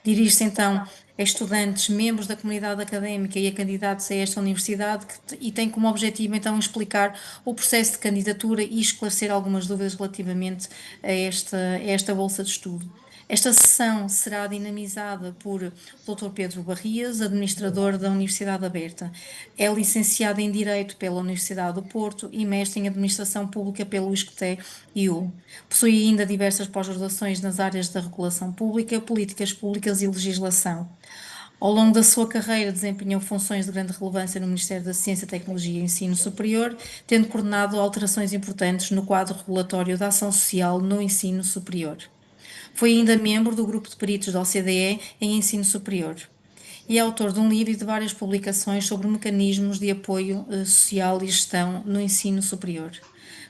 Dirige-se então a estudantes, membros da comunidade académica e a candidatos a esta universidade e tem como objetivo então explicar o processo de candidatura e esclarecer algumas dúvidas relativamente a esta bolsa de estudo. Esta sessão será dinamizada por Dr. Pedro Barrias, administrador da Universidade Aberta. É licenciado em Direito pela Universidade do Porto e mestre em Administração Pública pelo ISCTE-IU. Possui ainda diversas pós-graduações nas áreas da regulação pública, políticas públicas e legislação. Ao longo da sua carreira, desempenhou funções de grande relevância no Ministério da Ciência, Tecnologia e Ensino Superior, tendo coordenado alterações importantes no quadro regulatório da ação social no ensino superior. Foi ainda membro do grupo de peritos da OCDE em ensino superior e é autor de um livro e de várias publicações sobre mecanismos de apoio social e gestão no ensino superior.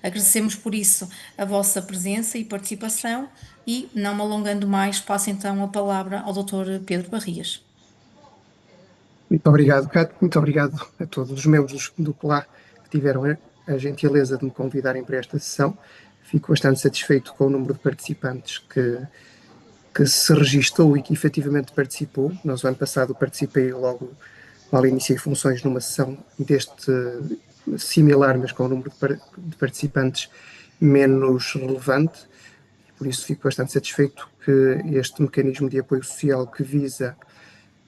Agradecemos por isso a vossa presença e participação e, não me alongando mais, passo então a palavra ao Dr. Pedro Barrias. Muito obrigado, Cátia. Muito obrigado a todos os membros do CLA que tiveram a gentileza de me convidarem para esta sessão. Fico bastante satisfeito com o número de participantes que se registou e que efetivamente participou. Nós, o ano passado, participei logo, mal iniciei funções numa sessão deste similar, mas com um número de participantes menos relevante. Por isso fico bastante satisfeito que este mecanismo de apoio social que visa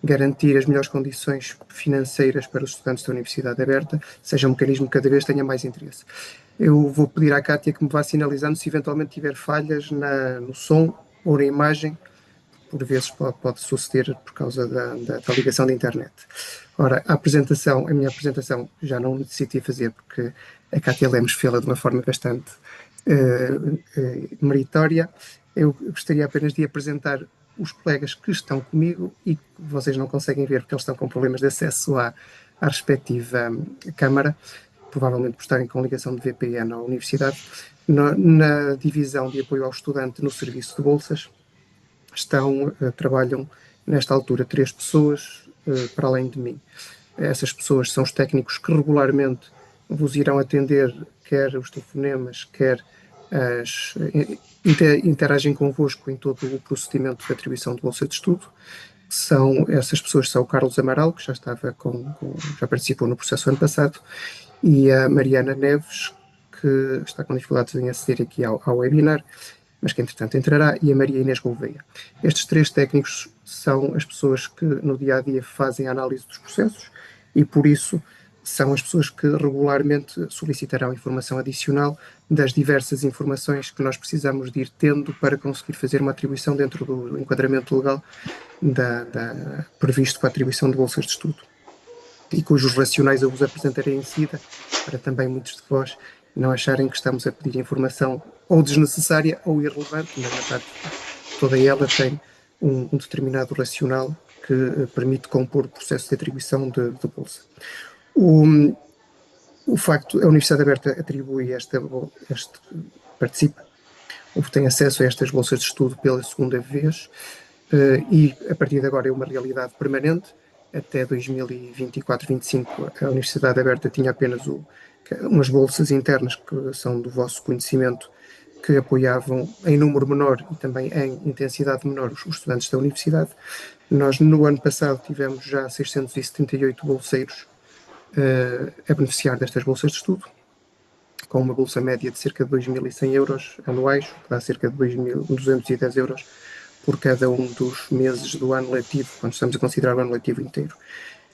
garantir as melhores condições financeiras para os estudantes da Universidade Aberta seja um mecanismo que cada vez tenha mais interesse. Eu vou pedir à Cátia que me vá sinalizando se eventualmente tiver falhas no som ou na imagem, por vezes pode suceder por causa da ligação da internet. Ora, a minha apresentação já não necessitei fazer porque a Cátia Lemos fez-la de uma forma bastante meritória. Eu gostaria apenas de apresentar os colegas que estão comigo e que vocês não conseguem ver porque eles estão com problemas de acesso à respectiva câmara, provavelmente por estarem com ligação de VPN à universidade. Na divisão de apoio ao estudante no serviço de bolsas trabalham nesta altura 3 pessoas para além de mim. Essas pessoas são os técnicos que regularmente vos irão atender quer os telefonemas, quer interagem convosco em todo o procedimento de atribuição de bolsa de estudo. Essas pessoas são o Carlos Amaral, que já participou no processo ano passado, e a Mariana Neves, que está com dificuldades em aceder aqui ao webinar, mas que entretanto entrará, e a Maria Inês Gouveia. Estes 3 técnicos são as pessoas que no dia-a-dia fazem a análise dos processos e por isso são as pessoas que regularmente solicitarão informação adicional das diversas informações que nós precisamos de ir tendo para conseguir fazer uma atribuição dentro do enquadramento legal previsto para a atribuição de bolsas de estudo. E cujos racionais eu vos apresentarei em seguida, para também muitos de vós não acharem que estamos a pedir informação ou desnecessária ou irrelevante, mas na verdade toda ela tem um determinado racional que permite compor o processo de atribuição de bolsa. O facto, a Universidade Aberta atribui participa, ou tem acesso a estas bolsas de estudo pela segunda vez, e a partir de agora é uma realidade permanente. Até 2024-25 a Universidade Aberta tinha apenas umas bolsas internas que são do vosso conhecimento, que apoiavam em número menor e também em intensidade menor os estudantes da universidade. Nós no ano passado tivemos já 678 bolseiros a beneficiar destas bolsas de estudo, com uma bolsa média de cerca de 2.100 euros anuais, que dá cerca de 2.210 euros por cada um dos meses do ano letivo, quando estamos a considerar o ano letivo inteiro.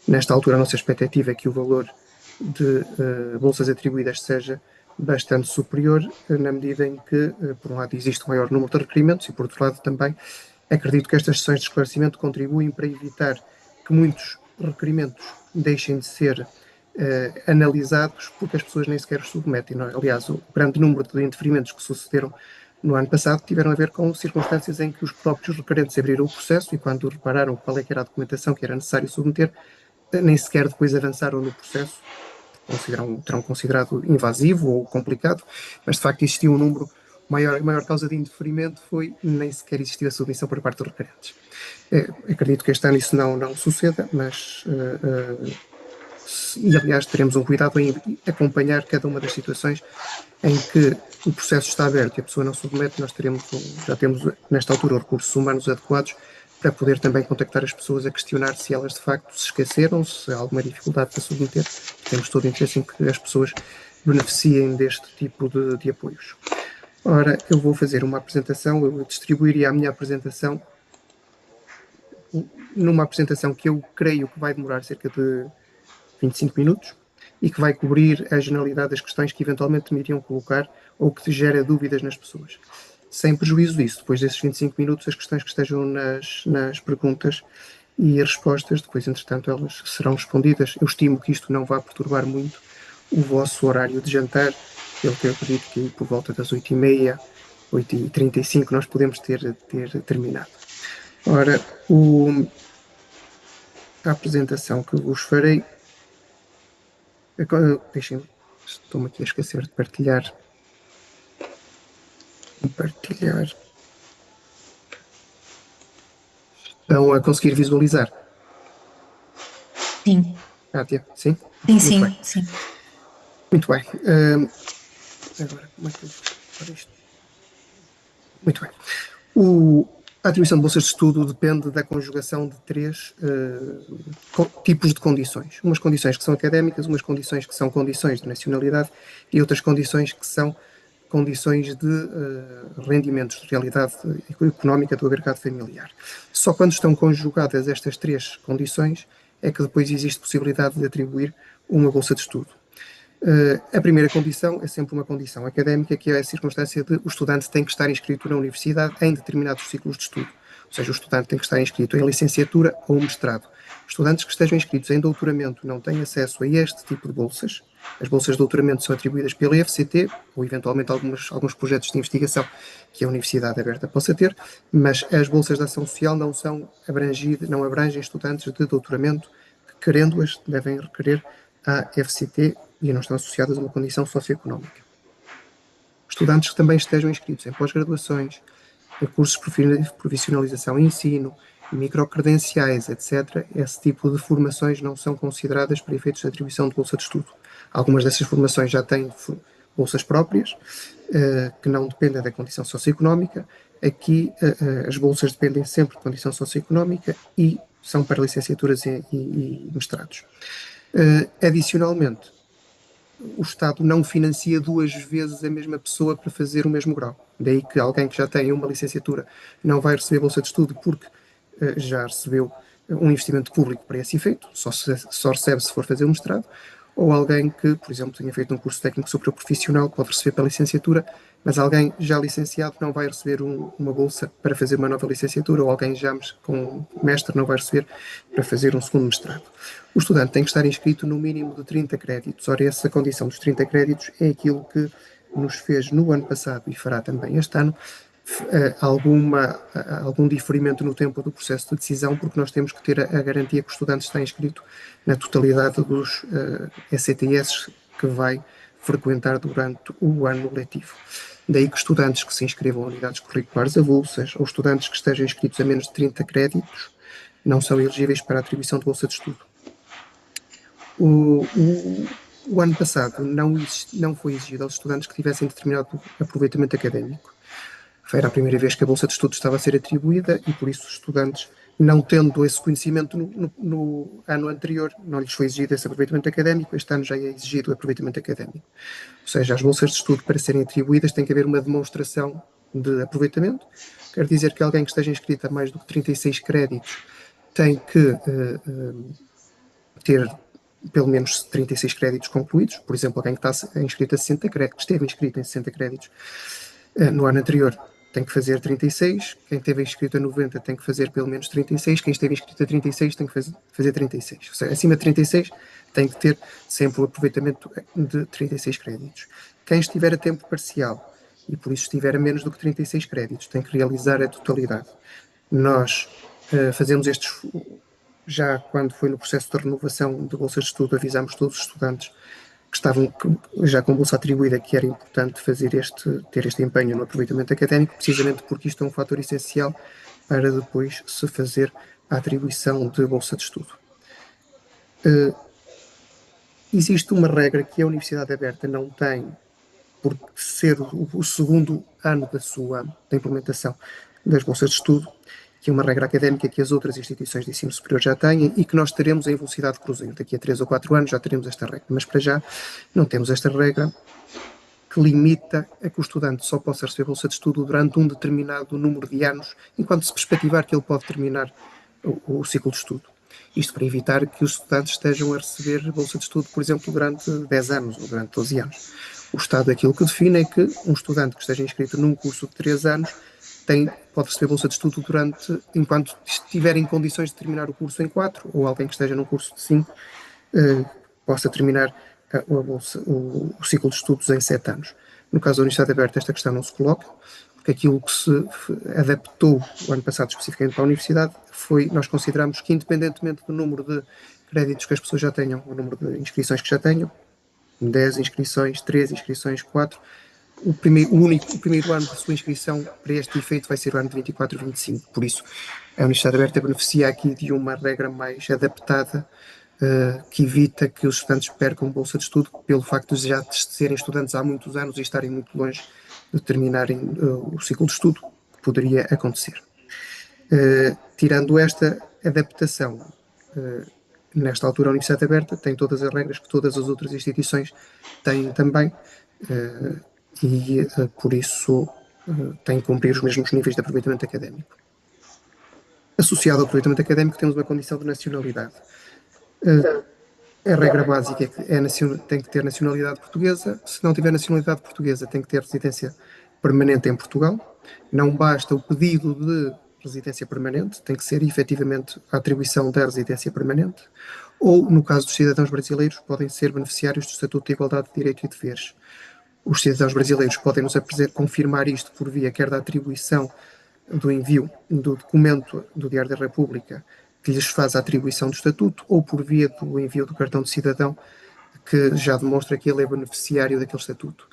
Nesta altura, a nossa expectativa é que o valor de bolsas atribuídas seja bastante superior, na medida em que, por um lado, existe um maior número de requerimentos e, por outro lado, também acredito que estas sessões de esclarecimento contribuem para evitar que muitos requerimentos deixem de ser analisados porque as pessoas nem sequer os submetem. Não é? Aliás, o grande número de indeferimentos que sucederam no ano passado tiveram a ver com circunstâncias em que os próprios requerentes abriram o processo e, quando repararam qual é que era a documentação que era necessário submeter, nem sequer depois avançaram no processo, terão considerado invasivo ou complicado, mas de facto existia um número maior. A maior causa de indeferimento foi nem sequer existir a submissão por parte dos requerentes. Acredito que este ano isso não suceda, mas e aliás teremos um cuidado em acompanhar cada uma das situações em que o processo está aberto e a pessoa não submete. Nós já temos nesta altura os recursos humanos adequados para poder também contactar as pessoas a questionar se elas de facto se esqueceram, se há alguma dificuldade para submeter. Temos todo o interesse em que as pessoas beneficiem deste tipo de apoios. Ora, eu vou fazer uma apresentação, eu distribuiria a minha apresentação numa apresentação que eu creio que vai demorar cerca de 25 minutos e que vai cobrir a generalidade das questões que eventualmente me iriam colocar ou que gera dúvidas nas pessoas. Sem prejuízo disso, depois desses 25 minutos, as questões que estejam nas perguntas e as respostas, depois, entretanto, elas serão respondidas. Eu estimo que isto não vá perturbar muito o vosso horário de jantar, pelo que eu acredito que por volta das 8h30, 8h35, nós podemos ter terminado. Ora, a apresentação que vos farei. Deixem-me, estou-me aqui a esquecer de partilhar. Estão a conseguir visualizar? Sim. Kátia, sim? Sim, Muito bem. sim. Muito bem. Agora, como é que eu vou isto? Muito bem. A atribuição de bolsas de estudo depende da conjugação de três tipos de condições. Umas condições que são académicas, umas condições que são condições de nacionalidade e outras condições que são condições de rendimentos de realidade económica do agregado familiar. Só quando estão conjugadas estas três condições é que depois existe possibilidade de atribuir uma bolsa de estudo. A primeira condição é sempre uma condição académica, que é a circunstância de o estudante tem que estar inscrito na universidade em determinados ciclos de estudo. Ou seja, o estudante tem que estar inscrito em licenciatura ou mestrado. Estudantes que estejam inscritos em doutoramento não têm acesso a este tipo de bolsas. As bolsas de doutoramento são atribuídas pela FCT, ou eventualmente alguns projetos de investigação que a Universidade Aberta possa ter, mas as bolsas de ação social não abrangem estudantes de doutoramento que, querendo-as, devem requerer à FCT e não estão associadas a uma condição socioeconómica. Estudantes que também estejam inscritos em pós-graduações, em cursos de profissionalização e ensino, microcredenciais, etc., esse tipo de formações não são consideradas para efeitos de atribuição de bolsa de estudo. Algumas dessas formações já têm bolsas próprias, que não dependem da condição socioeconómica. Aqui, as bolsas dependem sempre de condição socioeconómica e são para licenciaturas e mestrados. Adicionalmente, o Estado não financia duas vezes a mesma pessoa para fazer o mesmo grau. Daí que alguém que já tem uma licenciatura não vai receber bolsa de estudo porque já recebeu um investimento público para esse efeito, só recebe se for fazer um mestrado, ou alguém que, por exemplo, tenha feito um curso técnico superior profissional, pode receber para a licenciatura, mas alguém já licenciado não vai receber uma bolsa para fazer uma nova licenciatura, ou alguém já com mestre não vai receber para fazer um segundo mestrado. O estudante tem que estar inscrito no mínimo de 30 créditos. Ora, essa condição dos 30 créditos é aquilo que nos fez no ano passado e fará também este ano algum diferimento no tempo do processo de decisão, porque nós temos que ter a garantia que o estudante está inscrito na totalidade dos ECTS que vai frequentar durante o ano letivo. Daí que estudantes que se inscrevam a unidades curriculares avulsas ou estudantes que estejam inscritos a menos de 30 créditos não são elegíveis para a atribuição de bolsa de estudo. O ano passado não foi exigido aos estudantes que tivessem determinado aproveitamento académico. Era a primeira vez que a bolsa de estudo estava a ser atribuída e, por isso, os estudantes, não tendo esse conhecimento no ano anterior, não lhes foi exigido esse aproveitamento académico. Este ano já é exigido o aproveitamento académico. Ou seja, as bolsas de estudo, para serem atribuídas, tem que haver uma demonstração de aproveitamento. Quer dizer que alguém que esteja inscrito a mais do que 36 créditos tem que ter pelo menos 36 créditos concluídos. Por exemplo, alguém que está inscrito a 60 créditos, que esteve inscrito em 60 créditos no ano anterior, tem que fazer 36, quem esteve inscrito a 90 tem que fazer pelo menos 36, quem esteve inscrito a 36 tem que fazer 36. Ou seja, acima de 36 tem que ter sempre o aproveitamento de 36 créditos. Quem estiver a tempo parcial e por isso estiver a menos do que 36 créditos tem que realizar a totalidade. Nós fazemos estes, já quando foi no processo de renovação de bolsas de estudo, avisámos todos os estudantes que estavam já com bolsa atribuída que era importante ter este empenho no aproveitamento académico, precisamente porque isto é um fator essencial para depois se fazer a atribuição de bolsa de estudo. Existe uma regra que a Universidade Aberta não tem, por ser o segundo ano da implementação das bolsas de estudo, que é uma regra académica que as outras instituições de ensino superior já têm e que nós teremos em velocidade de cruzeiro. Daqui a 3 ou 4 anos já teremos esta regra, mas para já não temos esta regra que limita a que o estudante só possa receber bolsa de estudo durante um determinado número de anos, enquanto se perspectivar que ele pode terminar o ciclo de estudo. Isto para evitar que os estudantes estejam a receber bolsa de estudo, por exemplo, durante 10 anos ou durante 12 anos. O Estado aquilo que define é que um estudante que esteja inscrito num curso de 3 anos pode receber bolsa de estudo enquanto estiver em condições de terminar o curso em 4, ou alguém que esteja num curso de 5 possa terminar o ciclo de estudos em 7 anos. No caso da Universidade Aberta, esta questão não se coloca, porque aquilo que se adaptou o ano passado especificamente para a Universidade nós consideramos que, independentemente do número de créditos que as pessoas já tenham, o número de inscrições que já tenham, 10 inscrições, 3 inscrições, 4, o primeiro ano da sua inscrição para este efeito vai ser o ano de 24 e 25. Por isso, a Universidade Aberta beneficia aqui de uma regra mais adaptada que evita que os estudantes percam bolsa de estudo pelo facto de já serem estudantes há muitos anos e estarem muito longe de terminarem o ciclo de estudo, que poderia acontecer. Tirando esta adaptação, nesta altura a Universidade Aberta tem todas as regras que todas as outras instituições têm também, e por isso tem que cumprir os mesmos níveis de aproveitamento académico. Associado ao aproveitamento académico temos uma condição de nacionalidade. A regra básica é que tem que ter nacionalidade portuguesa. Se não tiver nacionalidade portuguesa, tem que ter residência permanente em Portugal. Não basta o pedido de residência permanente, tem que ser efetivamente a atribuição da residência permanente. Ou, no caso dos cidadãos brasileiros, podem ser beneficiários do Estatuto de Igualdade de Direitos e Deveres. Os cidadãos brasileiros podem nos confirmar isto por via quer da atribuição do envio do documento do Diário da República que lhes faz a atribuição do estatuto, ou por via do envio do cartão de cidadão, que já demonstra que ele é beneficiário daquele estatuto.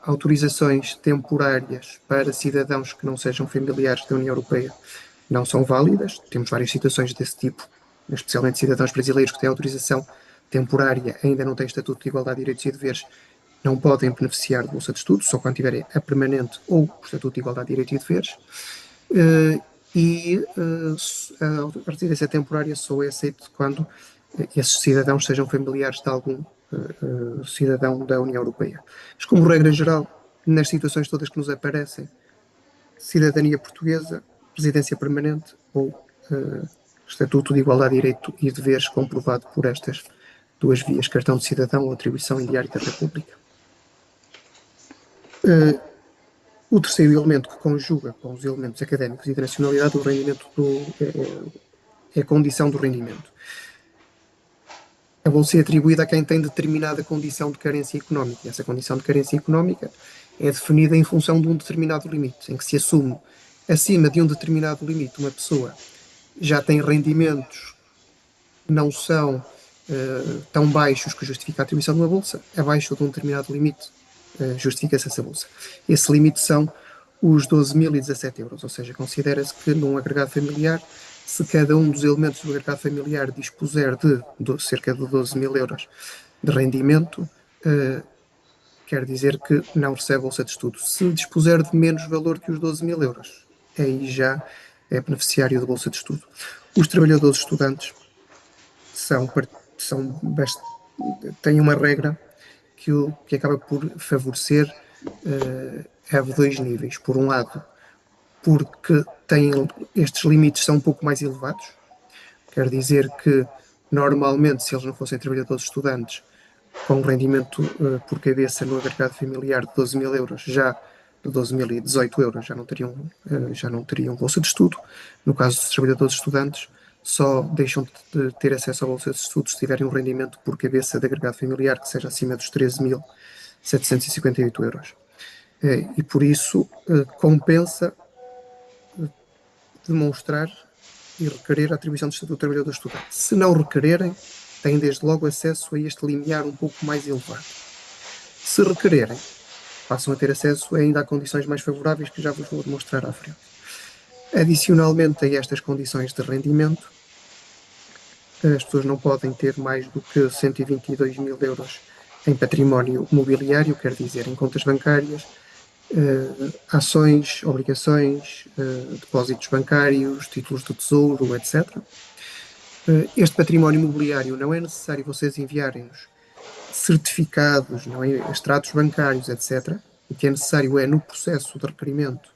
Autorizações temporárias para cidadãos que não sejam familiares da União Europeia não são válidas. Temos várias situações desse tipo, especialmente cidadãos brasileiros que têm autorização temporária, ainda não têm estatuto de igualdade de direitos e deveres, não podem beneficiar de bolsa de estudo, só quando tiverem a permanente ou o estatuto de igualdade de direitos e deveres. A residência temporária só é aceita quando esses cidadãos sejam familiares de algum cidadão da União Europeia. Mas, como regra geral, nas situações todas que nos aparecem, cidadania portuguesa, residência permanente ou estatuto de igualdade de direito e deveres comprovado por estas duas vias, cartão de cidadão ou atribuição em Diário da República. O terceiro elemento que conjuga com os elementos académicos e de nacionalidade, o rendimento é a condição do rendimento. A bolsa é atribuída a quem tem determinada condição de carência económica. E essa condição de carência económica é definida em função de um determinado limite, em que se assume acima de um determinado limite uma pessoa já tem rendimentos que não são tão baixos que justifica a atribuição de uma bolsa, abaixo de um determinado limite justifica-se essa bolsa. Esse limite são os 12.017 euros, ou seja, considera-se que num agregado familiar, se cada um dos elementos do agregado familiar dispuser de cerca de 12.000 euros de rendimento, quer dizer que não recebe bolsa de estudo. Se dispuser de menos valor que os 12.000 euros, aí já é beneficiário de bolsa de estudo. Os trabalhadores estudantes têm uma regra que acaba por favorecer a dois níveis. Por um lado, porque estes limites são um pouco mais elevados, quer dizer que normalmente, se eles não fossem trabalhadores estudantes, com um rendimento por cabeça no agregado familiar de 12.000 euros, já de 12.018 euros já não teriam bolsa de estudo. No caso dos trabalhadores estudantes, só deixam de ter acesso à bolsa de estudo se tiverem um rendimento por cabeça de agregado familiar que seja acima dos 13.758 euros. E por isso compensa demonstrar e requerer a atribuição do Estatuto de Trabalhador Estudante. Se não requererem, têm desde logo acesso a este limiar um pouco mais elevado. Se requererem, passam a ter acesso ainda a condições mais favoráveis que já vos vou demonstrar à frente. Adicionalmente a estas condições de rendimento, as pessoas não podem ter mais do que 122.000 euros em património mobiliário, quer dizer, em contas bancárias, ações, obrigações, depósitos bancários, títulos do tesouro, etc. Este património imobiliário não é necessário vocês enviarem-nos certificados, não é? Extratos bancários, etc. O que é necessário é, no processo de requerimento,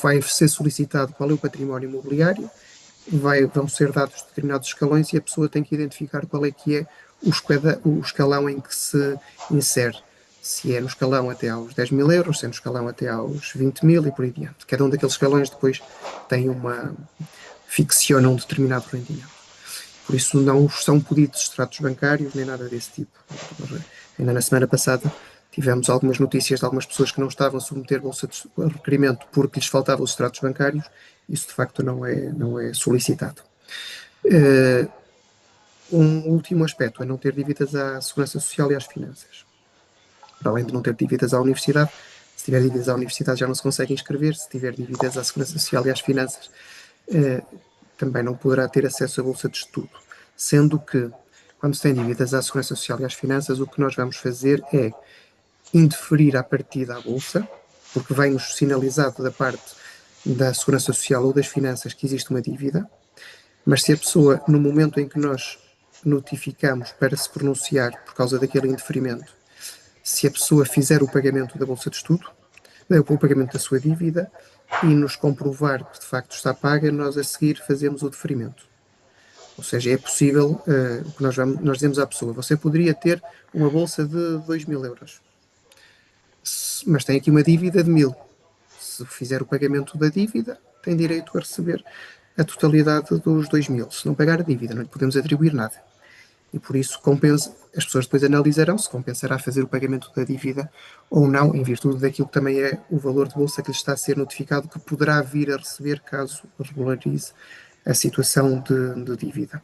vai ser solicitado qual é o património imobiliário, vão ser dados determinados escalões e a pessoa tem que identificar qual é que é o escalão em que se insere. Se é no escalão até aos 10 mil euros, se é no escalão até aos 20 mil e por aí adiante. Cada um daqueles escalões depois ficciona um determinado rendimento. Por isso não são pedidos extratos bancários nem nada desse tipo. Ainda na semana passada tivemos algumas notícias de algumas pessoas que não estavam a submeter bolsa de requerimento porque lhes faltavam os extratos bancários. Isso de facto não é solicitado. Um último aspecto é não ter dívidas à Segurança Social e às finanças. Para além de não ter dívidas à universidade, se tiver dívidas à universidade já não se consegue inscrever, se tiver dívidas à Segurança Social e às finanças, também não poderá ter acesso à bolsa de estudo. Sendo que, quando se tem dívidas à Segurança Social e às finanças, o que nós vamos fazer é indeferir a partida à bolsa, porque vem-nos sinalizado da parte da Segurança Social ou das finanças que existe uma dívida, mas se a pessoa, no momento em que nós notificamos para se pronunciar por causa daquele indeferimento, se a pessoa fizer o pagamento da bolsa de estudo, o pagamento da sua dívida, e nos comprovar que de facto está paga, nós a seguir fazemos o deferimento. Ou seja, é possível, o que nós dizemos à pessoa, você poderia ter uma bolsa de 2 mil euros, mas tem aqui uma dívida de 1000. Se fizer o pagamento da dívida, tem direito a receber a totalidade dos 2 mil. Se não pagar a dívida, não lhe podemos atribuir nada. E por isso as pessoas depois analisarão se compensará fazer o pagamento da dívida ou não, em virtude daquilo que também é o valor de bolsa que lhe está a ser notificado, que poderá vir a receber caso regularize a situação de dívida.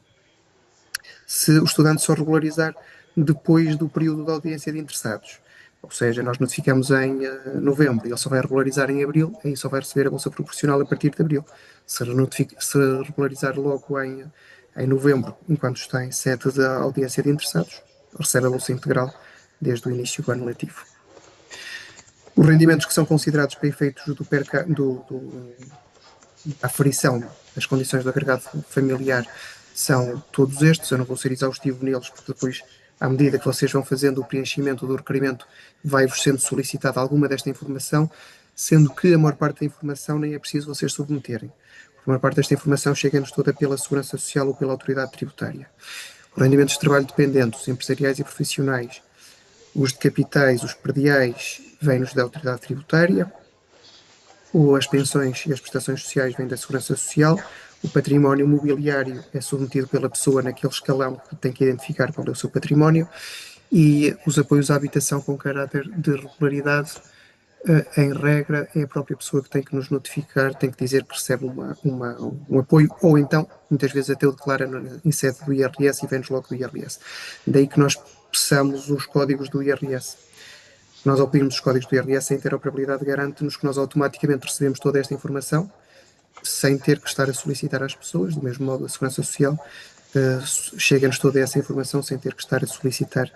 Se o estudante só regularizar depois do período de audiência de interessados, ou seja, nós notificamos em novembro e ele só vai regularizar em abril, aí só vai receber a bolsa proporcional a partir de abril. Se regularizar logo em novembro, enquanto está em sede da audiência de interessados, recebe a bolsa integral desde o início do ano letivo. Os rendimentos que são considerados para efeitos da aferição das condições do agregado familiar são todos estes. Eu não vou ser exaustivo neles, porque depois, à medida que vocês vão fazendo o preenchimento do requerimento, vai-vos sendo solicitada alguma desta informação, sendo que a maior parte da informação nem é preciso vocês submeterem. A maior parte desta informação chega-nos toda pela Segurança Social ou pela Autoridade Tributária. Os rendimentos de trabalho dependente, os empresariais e profissionais, os de capitais, os prediais, vêm-nos da Autoridade Tributária. As pensões e as prestações sociais vêm da Segurança Social. O património mobiliário é submetido pela pessoa naquele escalão que tem que identificar qual é o seu património. E os apoios à habitação com caráter de regularidade, em regra, é a própria pessoa que tem que nos notificar, tem que dizer que recebe um apoio, ou então, muitas vezes até o declara em sede do IRS e vem-nos logo do IRS. Daí que nós peçamos os códigos do IRS. Nós, ao pedirmos os códigos do IRS, a interoperabilidade garante-nos que nós automaticamente recebemos toda esta informação, sem ter que estar a solicitar às pessoas. Do mesmo modo, a Segurança Social chega-nos toda essa informação sem ter que estar a solicitar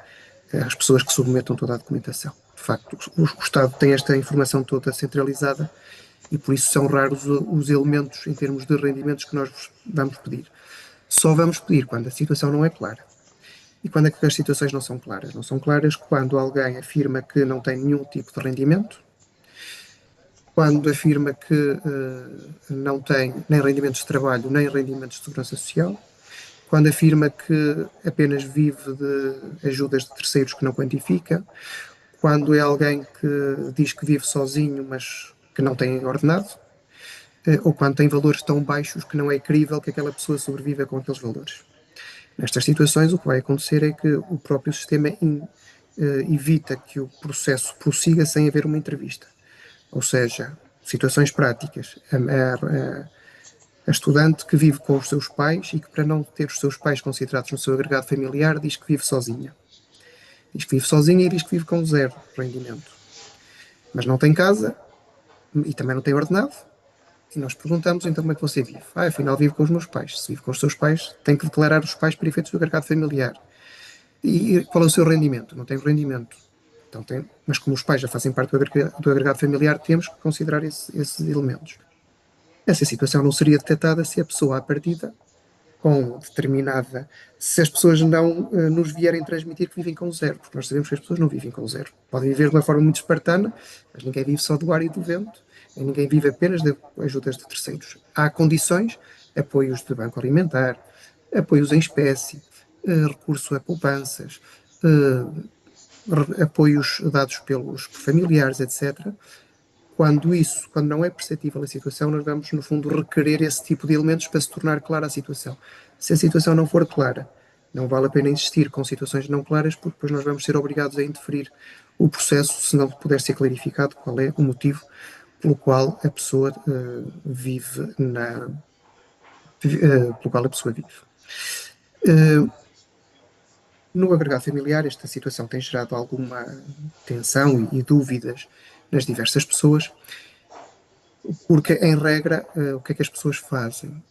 às pessoas que submetam toda a documentação. De facto, o Estado tem esta informação toda centralizada e por isso são raros os elementos em termos de rendimentos que nós vamos pedir. Só vamos pedir quando a situação não é clara. E quando é que as situações não são claras? Não são claras quando alguém afirma que não tem nenhum tipo de rendimento, quando afirma que não tem nem rendimentos de trabalho, nem rendimentos de segurança social, quando afirma que apenas vive de ajudas de terceiros que não quantifica, quando é alguém que diz que vive sozinho, mas que não tem ordenado, ou quando tem valores tão baixos que não é crível que aquela pessoa sobreviva com aqueles valores. Nestas situações, o que vai acontecer é que o próprio sistema evita que o processo prossiga sem haver uma entrevista. Ou seja, situações práticas. A estudante que vive com os seus pais e que, para não ter os seus pais considerados no seu agregado familiar, diz que vive sozinha. Diz que vive sozinha e diz que vive com zero rendimento. Mas não tem casa e também não tem ordenado. E nós perguntamos, então, como é que você vive? Afinal, vive com os meus pais. Se vive com os seus pais, tem que declarar os pais para efeitos do agregado familiar. E qual é o seu rendimento? Não tem rendimento. Então mas como os pais já fazem parte do agregado familiar, temos que considerar esses elementos. Essa situação não seria detectada se a pessoa, à partida, com determinada. Se as pessoas não nos vierem transmitir que vivem com zero, porque nós sabemos que as pessoas não vivem com zero. Podem viver de uma forma muito espartana, mas ninguém vive só do ar e do vento, e ninguém vive apenas de ajudas de terceiros. Há condições, apoios de banco alimentar, apoios em espécie, recurso a poupanças, apoios dados pelos familiares, etc. Quando não é perceptível a situação, nós vamos, no fundo, requerer esse tipo de elementos para se tornar clara a situação. Se a situação não for clara, não vale a pena insistir com situações não claras, porque depois nós vamos ser obrigados a interferir o processo se não puder ser clarificado qual é o motivo pelo qual a pessoa vive pelo qual a pessoa vive. No agregado familiar, esta situação tem gerado alguma tensão e dúvidas nas diversas pessoas, porque, em regra, o que é que as pessoas fazem?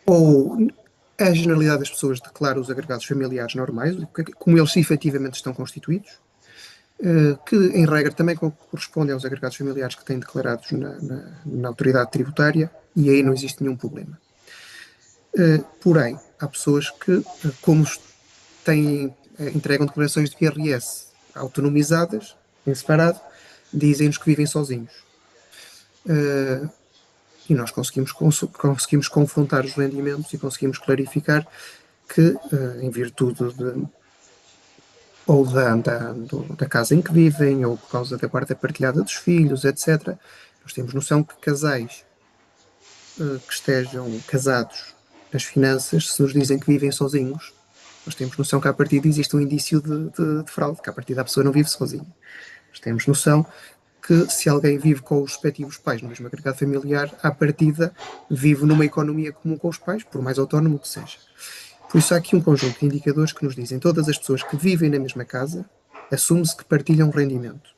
Ou a generalidade das pessoas declara os agregados familiares normais, como eles efetivamente estão constituídos, que, em regra, também correspondem aos agregados familiares que têm declarados na autoridade tributária, e aí não existe nenhum problema. Porém, há pessoas que, como entregam declarações de IRS autonomizadas, em separado, dizem-nos que vivem sozinhos. E nós conseguimos confrontar os rendimentos e conseguimos clarificar que, em virtude ou da casa em que vivem, ou por causa da guarda partilhada dos filhos, etc., nós temos noção que casais que estejam casados nas finanças, se nos dizem que vivem sozinhos, nós temos noção que a partir existe um indício de fraude, que a partir da pessoa não vive sozinha. Nós temos noção que se alguém vive com os respectivos pais no mesmo agregado familiar, à partida vive numa economia comum com os pais, por mais autónomo que seja. Por isso há aqui um conjunto de indicadores que nos dizem que todas as pessoas que vivem na mesma casa assume-se que partilham rendimento.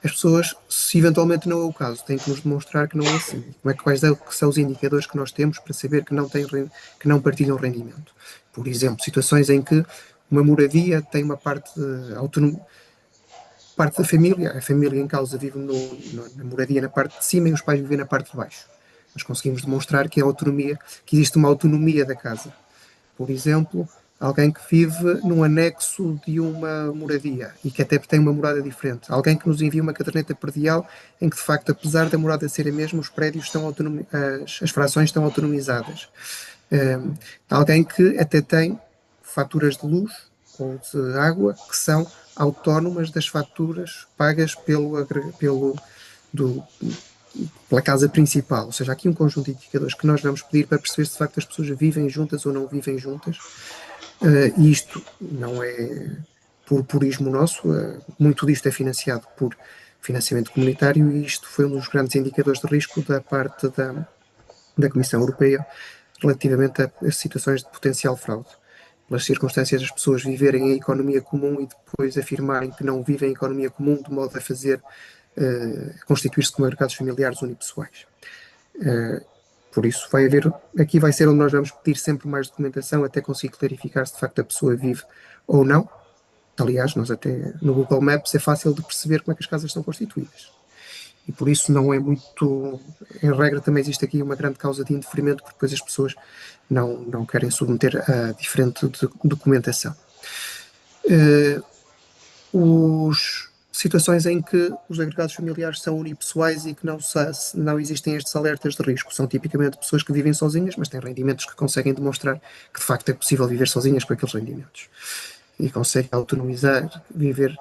As pessoas, se eventualmente não é o caso, têm que nos demonstrar que não é assim. Quais são os indicadores que nós temos para saber que não partilham rendimento? Por exemplo, situações em que uma moradia tem uma parte autónoma, parte da família, a família em causa vive na moradia na parte de cima e os pais vivem na parte de baixo. Nós conseguimos demonstrar que que existe uma autonomia da casa. Por exemplo, alguém que vive num anexo de uma moradia e que até tem uma morada diferente. Alguém que nos envia uma caderneta predial em que, de facto, apesar da morada ser a mesma, os prédios as frações estão autonomizadas. Alguém que até tem faturas de luz ou de água que são autónomas das faturas pagas pela casa principal. Ou seja, há aqui um conjunto de indicadores que nós vamos pedir para perceber se de facto as pessoas vivem juntas ou não vivem juntas. E isto não é por purismo nosso, muito disto é financiado por financiamento comunitário e isto foi um dos grandes indicadores de risco da parte da Comissão Europeia relativamente a situações de potencial fraude. Pelas circunstâncias das pessoas viverem em economia comum e depois afirmarem que não vivem em economia comum de modo a constituir-se como agregados familiares unipessoais. Por isso, aqui vai ser onde nós vamos pedir sempre mais documentação até conseguir clarificar se de facto a pessoa vive ou não. Aliás, nós até no Google Maps é fácil de perceber como é que as casas são constituídas. E por isso não é muito. Em regra, também existe aqui uma grande causa de indeferimento, porque depois as pessoas não querem submeter a diferente documentação. Situações em que os agregados familiares são unipessoais e que não existem estes alertas de risco. São tipicamente pessoas que vivem sozinhas, mas têm rendimentos que conseguem demonstrar que de facto é possível viver sozinhas com aqueles rendimentos. E conseguem autonomizar, viver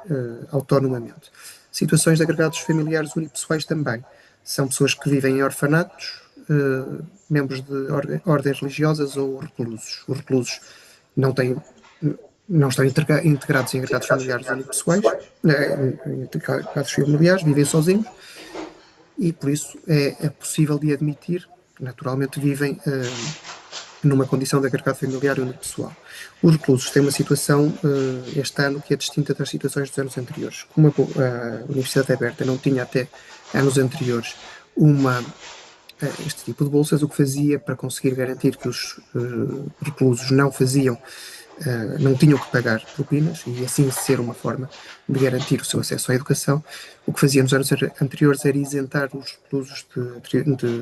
autonomamente. Situações de agregados familiares unipessoais também. São pessoas que vivem em orfanatos, membros de ordens religiosas ou reclusos. Os reclusos não estão integrados em agregados familiares unipessoais, agregados familiares, vivem sozinhos e por isso é possível de admitir que naturalmente vivem numa condição de agregado familiar unipessoal. Os reclusos têm uma situação este ano que é distinta das situações dos anos anteriores. Como a Universidade Aberta não tinha até anos anteriores este tipo de bolsas, o que fazia para conseguir garantir que os reclusos não faziam não tinham que pagar propinas e assim ser uma forma de garantir o seu acesso à educação. O que fazia nos anos anteriores era isentar os reclusos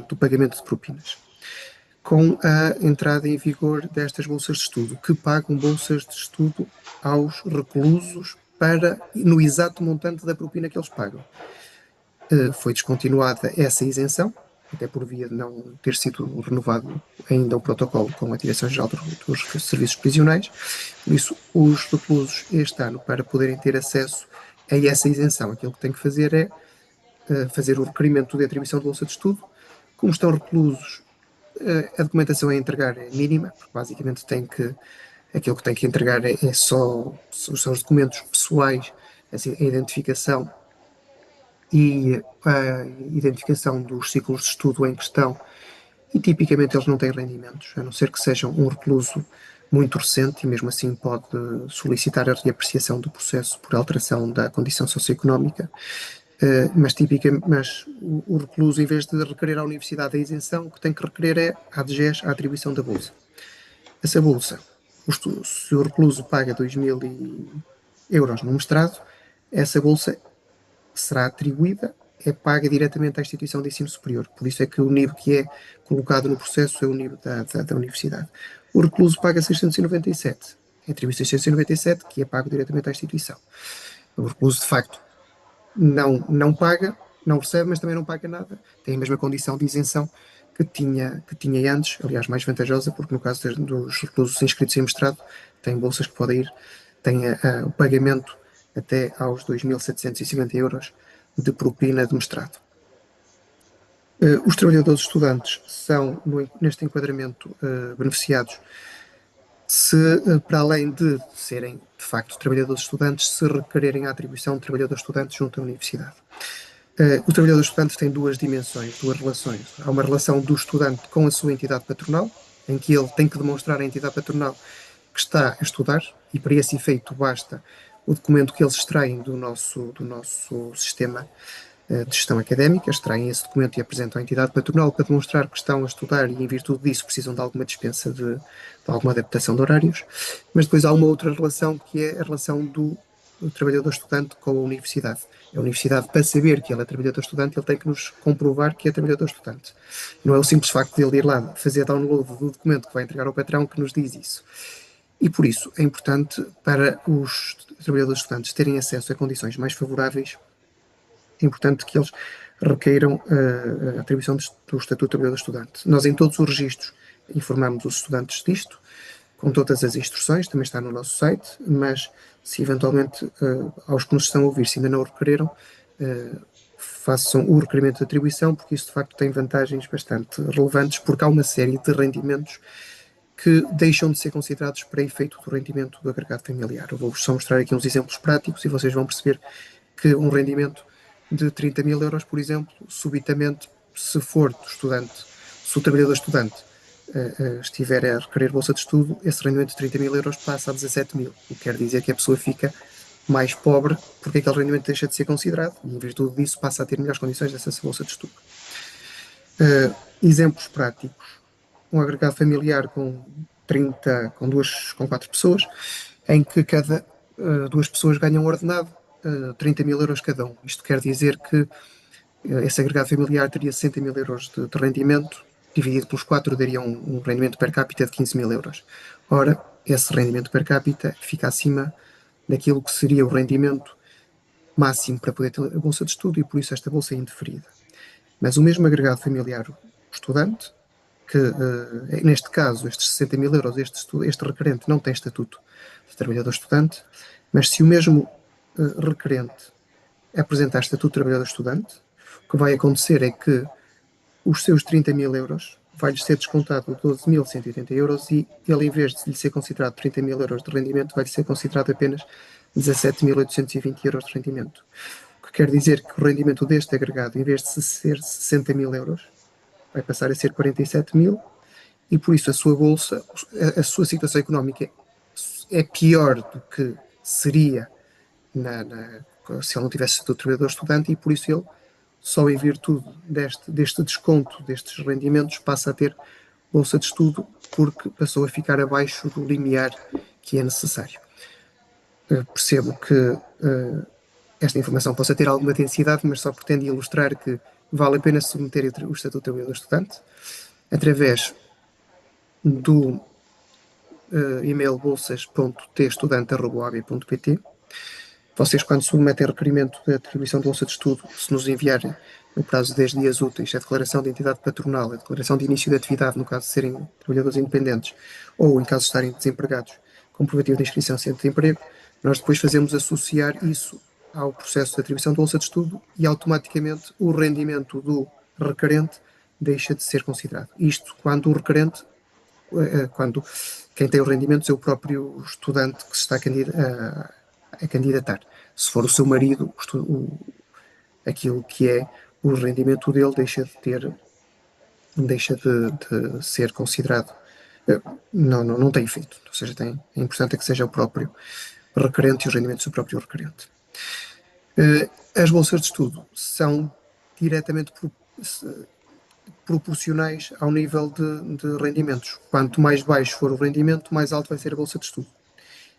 do pagamento de propinas. Com a entrada em vigor destas bolsas de estudo, que pagam bolsas de estudo aos reclusos no exato montante da propina que eles pagam. Foi descontinuada essa isenção, até por via de não ter sido renovado ainda o protocolo com a Direção-Geral dos Serviços Prisionais. Por isso, os reclusos este ano, para poderem ter acesso a essa isenção, aquilo que têm que fazer é fazer o requerimento de atribuição de bolsa de estudo. Como estão reclusos, a documentação a entregar é mínima, porque basicamente aquilo que tem que entregar são os documentos pessoais, assim, a identificação e a identificação dos ciclos de estudo em questão, e tipicamente eles não têm rendimentos, a não ser que sejam um recluso muito recente, e mesmo assim pode solicitar a reapreciação do processo por alteração da condição socioeconómica. Mas o recluso, em vez de requerer à universidade a isenção, o que tem que requerer é à DGES a atribuição da bolsa. Essa bolsa, se o recluso paga 2.000 euros no mestrado, essa bolsa será atribuída, é paga diretamente à instituição de ensino superior. Por isso é que o nível que é colocado no processo é o nível da universidade. O recluso paga 697. Atribui 697, que é pago diretamente à instituição. O recluso, de facto, não paga, não recebe, mas também não paga nada. Tem a mesma condição de isenção que tinha antes, aliás, mais vantajosa, porque no caso dos reclusos inscritos em mestrado, tem bolsas que podem ir, tem o pagamento até aos 2.750 euros de propina de mestrado. Os trabalhadores estudantes são, neste enquadramento, beneficiados se, para além de serem, de facto, trabalhadores estudantes, se requererem a atribuição de trabalhadores estudantes junto à universidade. O trabalhador estudante tem duas dimensões, duas relações. Há uma relação do estudante com a sua entidade patronal, em que ele tem que demonstrar à entidade patronal que está a estudar, e para esse efeito basta o documento que eles extraem do nosso sistema de gestão académica, extraem esse documento e apresentam à entidade patronal para demonstrar que estão a estudar e, em virtude disso, precisam de alguma dispensa de alguma adaptação de horários. Mas depois há uma outra relação, que é a relação do trabalhador estudante com a universidade. A universidade, para saber que ele é trabalhador estudante, ele tem que nos comprovar que é trabalhador estudante. Não é o simples facto de ele ir lá fazer download do documento que vai entregar ao patrão que nos diz isso. E por isso é importante, para os trabalhadores estudantes terem acesso a condições mais favoráveis, é importante que eles requeiram a atribuição do Estatuto de Trabalhador Estudante. Nós, em todos os registros, informamos os estudantes disto, com todas as instruções, também está no nosso site, mas se eventualmente, aos que nos estão a ouvir, se ainda não o requereram, façam o requerimento de atribuição, porque isso de facto tem vantagens bastante relevantes, porque há uma série de rendimentos que deixam de ser considerados para efeito do rendimento do agregado familiar. Eu vou-vos só mostrar aqui uns exemplos práticos e vocês vão perceber que um rendimento de 30.000 euros, por exemplo, subitamente, se for do estudante, se o trabalhador estudante estiver a requerer bolsa de estudo, esse rendimento de 30.000 euros passa a 17.000, o que quer dizer que a pessoa fica mais pobre porque aquele rendimento deixa de ser considerado e, em virtude disso, passa a ter melhores condições de acesso à bolsa de estudo. Exemplos práticos. Um agregado familiar com 4 pessoas, em que cada duas pessoas ganham um ordenado 30.000 euros cada um. Isto quer dizer que esse agregado familiar teria 60.000 euros de rendimento, dividido pelos 4 daria um rendimento per capita de 15.000 euros. Ora, esse rendimento per capita fica acima daquilo que seria o rendimento máximo para poder ter a bolsa de estudo e por isso esta bolsa é indeferida. Mas o mesmo agregado familiar estudante, que neste caso, estes 60.000 euros, este requerente não tem estatuto de trabalhador estudante, mas se o mesmo requerente apresentar estatuto de trabalhador estudante, o que vai acontecer é que os seus 30.000 euros vai-lhe ser descontado 12.180 euros e ele, em vez de lhe ser considerado 30.000 euros de rendimento, vai-lhe ser considerado apenas 17.820 euros de rendimento. O que quer dizer que o rendimento deste agregado, em vez de ser 60.000 euros, vai passar a ser 47.000 e por isso a sua bolsa, a sua situação económica é pior do que seria se ele não tivesse sido trabalhador estudante e por isso ele, só em virtude deste desconto, destes rendimentos, passa a ter bolsa de estudo porque passou a ficar abaixo do limiar que é necessário. Percebo que esta informação possa ter alguma densidade, mas só pretende ilustrar que vale a pena submeter o Estatuto do Trabalhador Estudante através do e-mail bolsas.testudante.ab.pt. Vocês, quando submetem requerimento de atribuição de bolsa de estudo, se nos enviarem no prazo de 10 dias úteis a declaração de entidade patronal, a declaração de início de atividade, no caso de serem trabalhadores independentes, ou em caso de estarem desempregados, comprovativo de inscrição em centro de emprego, nós depois fazemos associar isso ao processo de atribuição de bolsa de estudo e automaticamente o rendimento do requerente deixa de ser considerado. Isto quando o requerente, quando quem tem os rendimentos é o próprio estudante que se está a candidatar. Se for o seu marido, aquilo que é o rendimento dele deixa de ser considerado. Não tem efeito. Ou seja, é importante que seja o próprio requerente e os rendimentos do próprio requerente. As bolsas de estudo são diretamente proporcionais ao nível de rendimentos. Quanto mais baixo for o rendimento, mais alto vai ser a bolsa de estudo.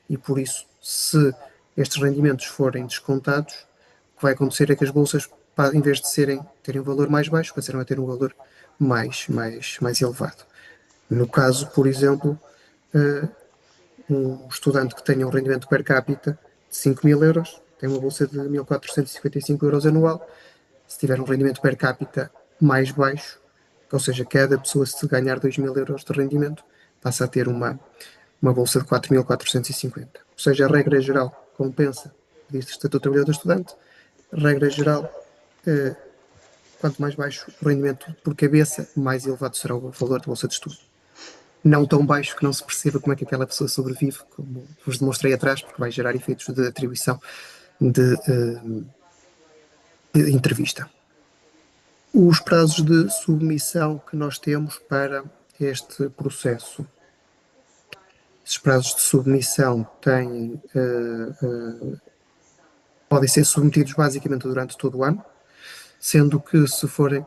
E por isso, se estes rendimentos forem descontados, o que vai acontecer é que as bolsas, em vez de terem um valor mais baixo, passarão a ter um valor mais elevado. No caso, por exemplo, um estudante que tenha um rendimento per capita de 5.000 euros, tem uma bolsa de 1.455 euros anual. Se tiver um rendimento per capita mais baixo, ou seja, cada pessoa, se ganhar 2.000 euros de rendimento, passa a ter uma bolsa de 4.450. Ou seja, a regra geral compensa, diz o Estatuto do Trabalhador Estudante, a regra geral, quanto mais baixo o rendimento por cabeça, mais elevado será o valor da bolsa de estudo. Não tão baixo que não se perceba como é que aquela pessoa sobrevive, como vos demonstrei atrás, porque vai gerar efeitos de atribuição de entrevista. Os prazos de submissão que nós temos para este processo. Esses prazos de submissão podem ser submetidos basicamente durante todo o ano, sendo que se forem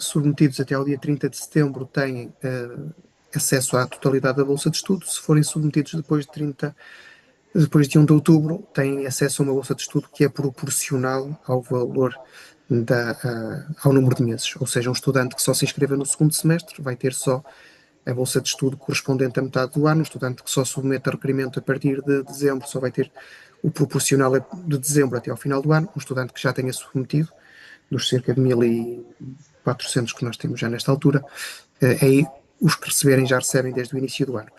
submetidos até ao dia 30 de setembro têm acesso à totalidade da bolsa de estudo. Se forem submetidos depois de 1 de outubro, têm acesso a uma bolsa de estudo que é proporcional ao valor ao número de meses. Ou seja, um estudante que só se inscreva no segundo semestre vai ter só a bolsa de estudo correspondente a metade do ano. Um estudante que só submeta requerimento a partir de dezembro só vai ter o proporcional de dezembro até ao final do ano. Um estudante que já tenha submetido, dos cerca de 1.400 que nós temos já nesta altura, aí os que receberem já recebem desde o início do ano.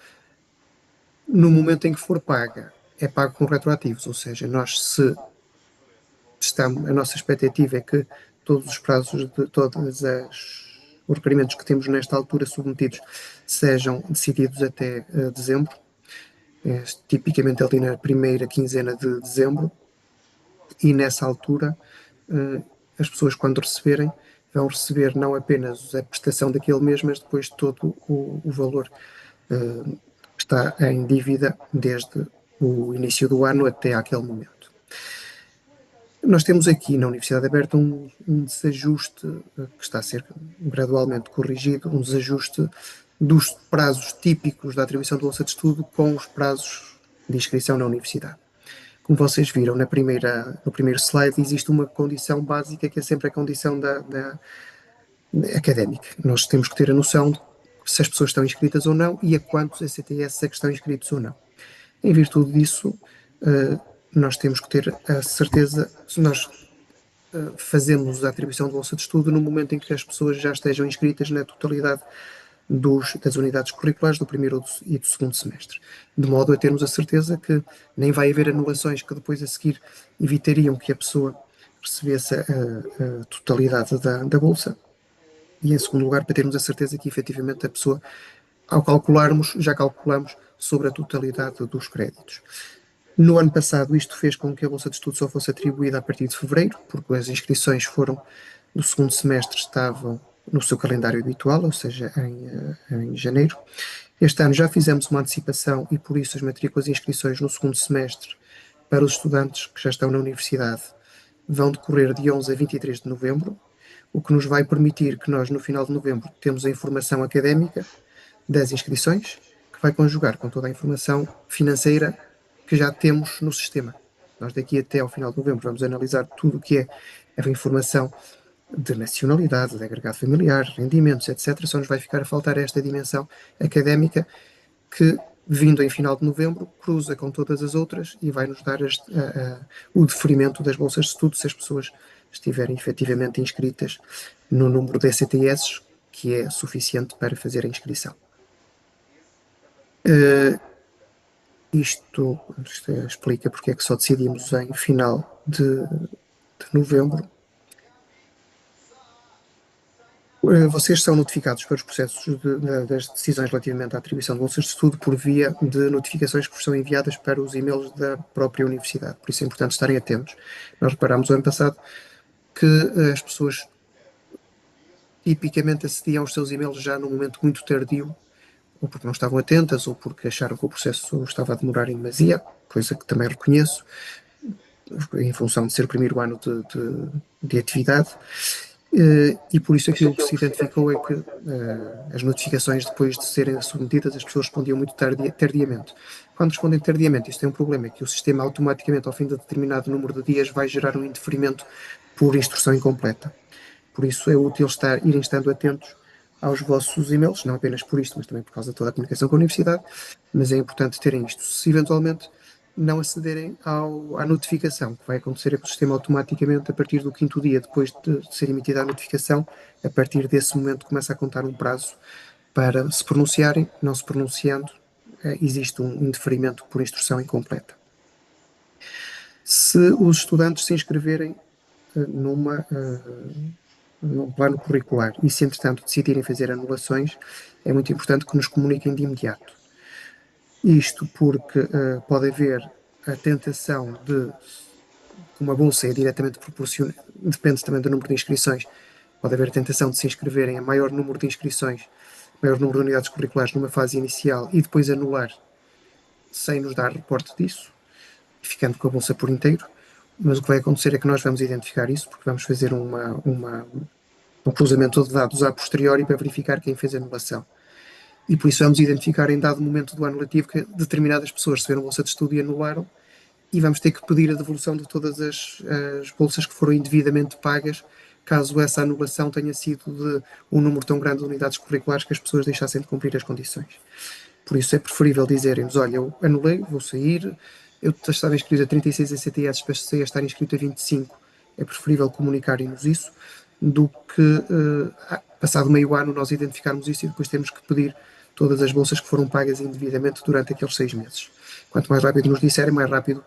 No momento em que for paga, é pago com retroativos, ou seja, a nossa expectativa é que todos os prazos de os requerimentos que temos nesta altura submetidos sejam decididos até dezembro, tipicamente ali na primeira quinzena de dezembro, e nessa altura as pessoas, quando receberem, vão receber não apenas a prestação daquele mês, mas depois todo o valor está em dívida desde o início do ano até aquele momento. Nós temos aqui na Universidade Aberta um desajuste que está a ser gradualmente corrigido, um desajuste dos prazos típicos da atribuição de bolsa de estudo com os prazos de inscrição na universidade. Como vocês viram no primeiro slide, existe uma condição básica que é sempre a condição da académica. Nós temos que ter a noção de se as pessoas estão inscritas ou não e a quantos ECTS é que estão inscritos ou não. Em virtude disso, nós temos que ter a certeza, se nós fazemos a atribuição de bolsa de estudo no momento em que as pessoas já estejam inscritas na totalidade das unidades curriculares do primeiro e do segundo semestre, de modo a termos a certeza que nem vai haver anulações que depois a seguir evitariam que a pessoa recebesse a totalidade da bolsa, e em segundo lugar para termos a certeza que efetivamente a pessoa, ao calcularmos, já calculamos sobre a totalidade dos créditos. No ano passado isto fez com que a bolsa de estudo só fosse atribuída a partir de fevereiro, porque as inscrições do segundo semestre estavam no seu calendário habitual, ou seja, em janeiro. Este ano já fizemos uma antecipação e por isso as matrículas e inscrições no segundo semestre para os estudantes que já estão na universidade vão decorrer de 11 a 23 de novembro, o que nos vai permitir que nós no final de novembro temos a informação académica das inscrições, que vai conjugar com toda a informação financeira que já temos no sistema. Nós daqui até ao final de novembro vamos analisar tudo o que é a informação de nacionalidade, de agregado familiar, rendimentos, etc. Só nos vai ficar a faltar esta dimensão académica que, vindo em final de novembro, cruza com todas as outras e vai nos dar o deferimento das bolsas de estudo se as pessoas estiverem efetivamente inscritas no número de ECTS, que é suficiente para fazer a inscrição. Isto explica porque é que só decidimos em final de novembro. Vocês são notificados para os processos das decisões relativamente à atribuição de bolsas de estudo por via de notificações que vos são enviadas para os e-mails da própria universidade. Por isso é importante estarem atentos. Nós reparámos no ano passado que as pessoas tipicamente acediam aos seus e-mails já num momento muito tardio, ou porque não estavam atentas, ou porque acharam que o processo estava a demorar em demasia, coisa que também reconheço, em função de ser o primeiro ano de atividade. E por isso aquilo que se identificou é que as notificações, depois de serem submetidas, as pessoas respondiam muito tardiamente. Quando respondem tardiamente, isto tem um problema, é que o sistema automaticamente, ao fim de determinado número de dias, vai gerar um indeferimento por instrução incompleta. Por isso é útil irem estando atentos aos vossos e-mails, não apenas por isto, mas também por causa de toda a comunicação com a universidade, mas é importante terem isto. Se eventualmente não acederem à notificação, que vai acontecer é que o sistema automaticamente, a partir do quinto dia, depois de ser emitida a notificação, a partir desse momento começa a contar um prazo para se pronunciarem. Não se pronunciando, existe um indeferimento por instrução incompleta. Se os estudantes se inscreverem num plano curricular e se entretanto decidirem fazer anulações, é muito importante que nos comuniquem de imediato. Isto porque pode haver a tentação de, como a bolsa é diretamente proporcional, depende também do número de inscrições, pode haver a tentação de se inscreverem a maior número de inscrições, maior número de unidades curriculares numa fase inicial e depois anular sem nos dar reporte disso, ficando com a bolsa por inteiro. Mas o que vai acontecer é que nós vamos identificar isso, porque vamos fazer um cruzamento de dados a posteriori para verificar quem fez a anulação. E por isso vamos identificar em dado momento do ano letivo que determinadas pessoas receberam bolsa de estudo e anularam, e vamos ter que pedir a devolução de todas as bolsas que foram indevidamente pagas, caso essa anulação tenha sido de um número tão grande de unidades curriculares que as pessoas deixassem de cumprir as condições. Por isso é preferível dizerem-nos: olha, eu anulei, vou sair, eu estava inscrito a 36 ECTS, passei a estar inscrito a 25. É preferível comunicarem-nos isso do que, passado meio ano, nós identificarmos isso e depois temos que pedir todas as bolsas que foram pagas indevidamente durante aqueles 6 meses. Quanto mais rápido nos disserem, mais rápido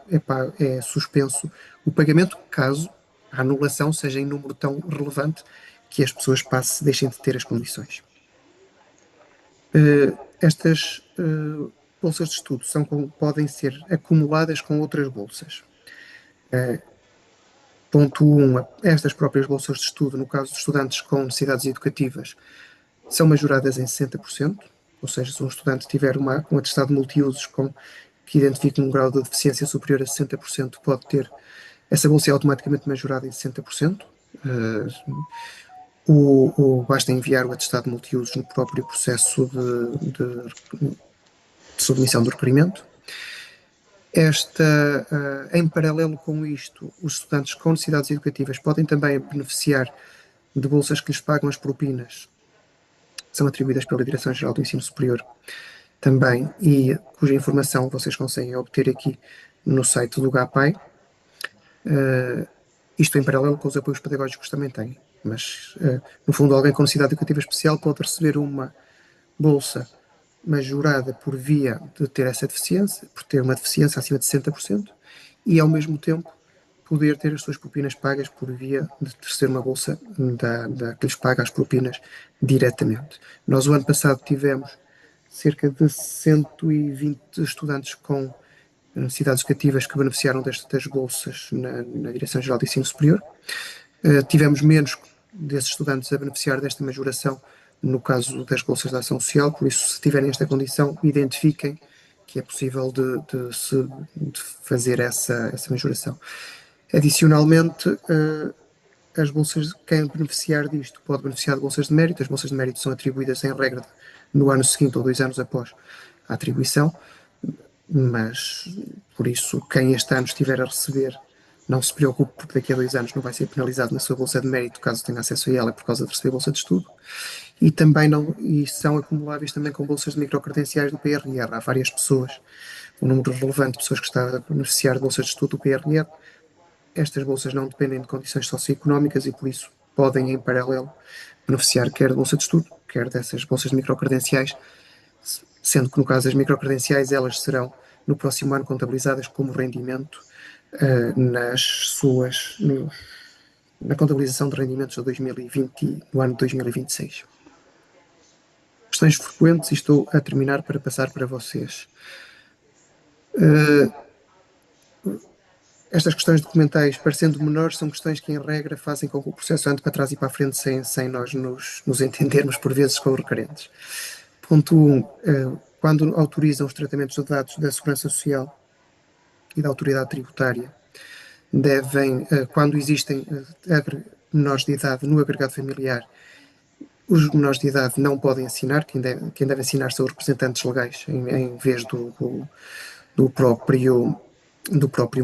é suspenso o pagamento, caso a anulação seja em número tão relevante que as pessoas deixem de ter as condições. Estas bolsas de estudo podem ser acumuladas com outras bolsas. Ponto 1, estas próprias bolsas de estudo, no caso de estudantes com necessidades educativas, são majoradas em 60%, ou seja, se um estudante tiver um atestado multiusos que identifique um grau de deficiência superior a 60%, pode ter essa bolsa é automaticamente majorada em 60%. Basta enviar o atestado multiusos no próprio processo de submissão do requerimento. Em paralelo com isto, os estudantes com necessidades educativas podem também beneficiar de bolsas que lhes pagam as propinas, são atribuídas pela Direção-Geral do Ensino Superior também, e cuja informação vocês conseguem obter aqui no site do GAPAI. Isto em paralelo com os apoios pedagógicos também têm, mas no fundo alguém com necessidade educativa especial pode receber uma bolsa majorada por via de ter essa deficiência, por ter uma deficiência acima de 60%, e ao mesmo tempo poder ter as suas propinas pagas por via de ter uma bolsa que lhes paga as propinas diretamente. Nós o ano passado tivemos cerca de 120 estudantes com necessidades educativas que beneficiaram destas bolsas na Direção-Geral de Ensino Superior. Tivemos menos desses estudantes a beneficiar desta majoração no caso das bolsas de ação social, por isso, se tiverem esta condição, identifiquem que é possível de fazer essa majoração. Adicionalmente, as bolsas, quem beneficiar disto pode beneficiar de bolsas de mérito. As bolsas de mérito são atribuídas em regra no ano seguinte ou 2 anos após a atribuição, mas por isso quem este ano estiver a receber não se preocupe, porque daqui a 2 anos não vai ser penalizado na sua bolsa de mérito caso tenha acesso a ela por causa de receber bolsa de estudo. E também não, e são acumuláveis também com bolsas de microcredenciais do PRR. Há várias pessoas, um número relevante de pessoas que está a beneficiar de bolsas de estudo do PRR. Estas bolsas não dependem de condições socioeconómicas e por isso podem em paralelo beneficiar quer de bolsa de estudo, quer dessas bolsas de microcredenciais, sendo que no caso das microcredenciais elas serão no próximo ano contabilizadas como rendimento nas suas na contabilização de rendimentos de 2020, no ano de 2026. Questões frequentes e estou a terminar para passar para vocês. Estas questões documentais, parecendo menores, são questões que, em regra, fazem com que o processo ande para trás e para a frente sem nós nos entendermos, por vezes, com os requerentes. Ponto 1. Quando autorizam os tratamentos de dados da Segurança Social e da Autoridade Tributária, devem, quando existem menores de idade no agregado familiar, os menores de idade não podem assinar, quem deve assinar são os representantes legais, em vez do próprio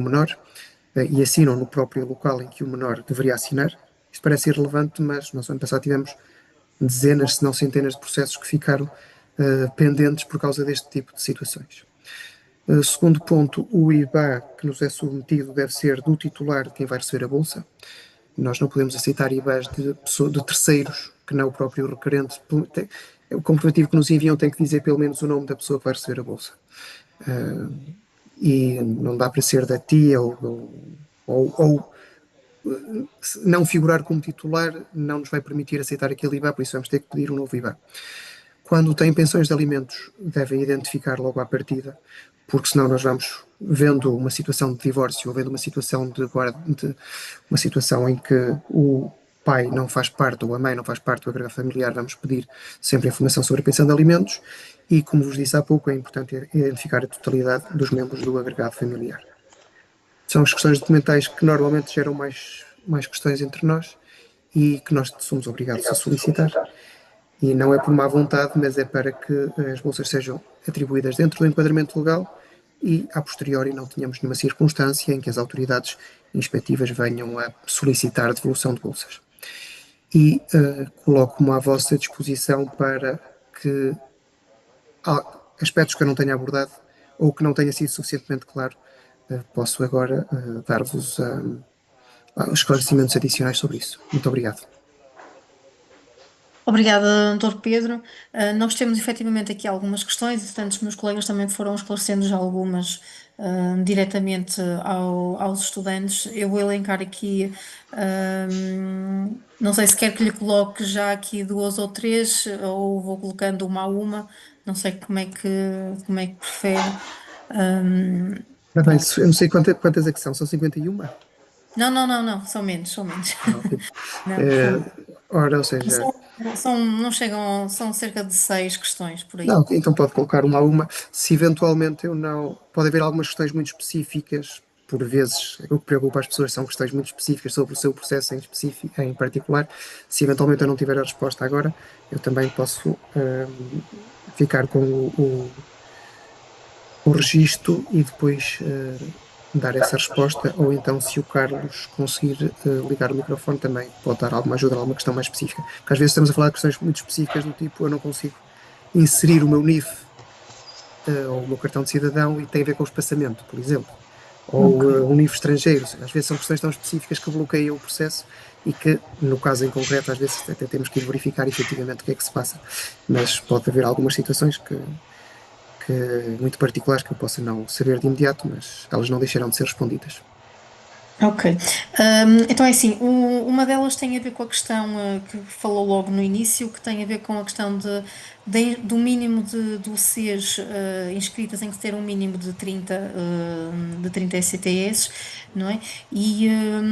menor, e assinam no próprio local em que o menor deveria assinar. Isto parece irrelevante, mas nós, ano passado, tivemos dezenas, se não centenas de processos que ficaram pendentes por causa deste tipo de situações. Segundo ponto, o IBA que nos é submetido deve ser do titular de quem vai receber a bolsa. Nós não podemos aceitar IBAs de terceiros que não o próprio requerente. O comprovativo que nos enviam tem que dizer pelo menos o nome da pessoa que vai receber a bolsa. E não dá para ser da tia ou não figurar como titular não nos vai permitir aceitar aquele IBA, por isso vamos ter que pedir um novo IBA. Quando tem pensões de alimentos, devem identificar logo à partida, porque senão nós vamos, vendo uma situação de divórcio ou vendo uma situação uma situação em que o pai não faz parte ou a mãe não faz parte do agregado familiar, vamos pedir sempre informação sobre a pensão de alimentos e, como vos disse há pouco, é importante identificar a totalidade dos membros do agregado familiar. São as questões documentais que normalmente geram mais questões entre nós e que nós somos obrigados a solicitar. E não é por má vontade, mas é para que as bolsas sejam atribuídas dentro do enquadramento legal e, a posteriori, não tenhamos nenhuma circunstância em que as autoridades inspectivas venham a solicitar a devolução de bolsas. E coloco-me à vossa disposição para que aspectos que eu não tenha abordado ou que não tenha sido suficientemente claro, posso agora dar-vos esclarecimentos adicionais sobre isso. Muito obrigado. Obrigada, Dr. Pedro. Nós temos efetivamente aqui algumas questões, e portanto os meus colegas também foram esclarecendo já algumas diretamente aos estudantes. Eu vou elencar aqui, não sei se quer que lhe coloque já aqui duas ou três, ou vou colocando uma a uma, não sei como é que prefere. Ahm, Ora bem, pronto. eu não sei quantas é que são 51? Não, não, não, não, são menos, são menos. Ok. Não, são, Ora, ou seja, não chegam, são cerca de seis questões por aí. não, então pode colocar uma a uma. Se eventualmente eu não. Pode haver algumas questões muito específicas, por vezes, o que preocupa as pessoas são questões muito específicas sobre o seu processo em particular. Se eventualmente eu não tiver a resposta agora, eu também posso ficar com o registro e depois dar essa resposta, ou então se o Carlos conseguir ligar o microfone também pode dar alguma ajuda, alguma questão mais específica, porque às vezes estamos a falar de questões muito específicas do tipo eu não consigo inserir o meu NIF ou o meu cartão de cidadão e tem a ver com o espaçamento, por exemplo, ou Ok. um NIF estrangeiro, às vezes são questões tão específicas que bloqueiam o processo e que, no caso em concreto, às vezes até temos que ir verificar efetivamente o que é que se passa, mas pode haver algumas situações que muito particulares que eu possa não saber de imediato, mas elas não deixarão de ser respondidas. Ok. Então é assim, uma delas tem a ver com a questão que falou logo no início, que tem a ver com a questão do mínimo de dossiês inscritas em que ter um mínimo de 30 ECTS, não é?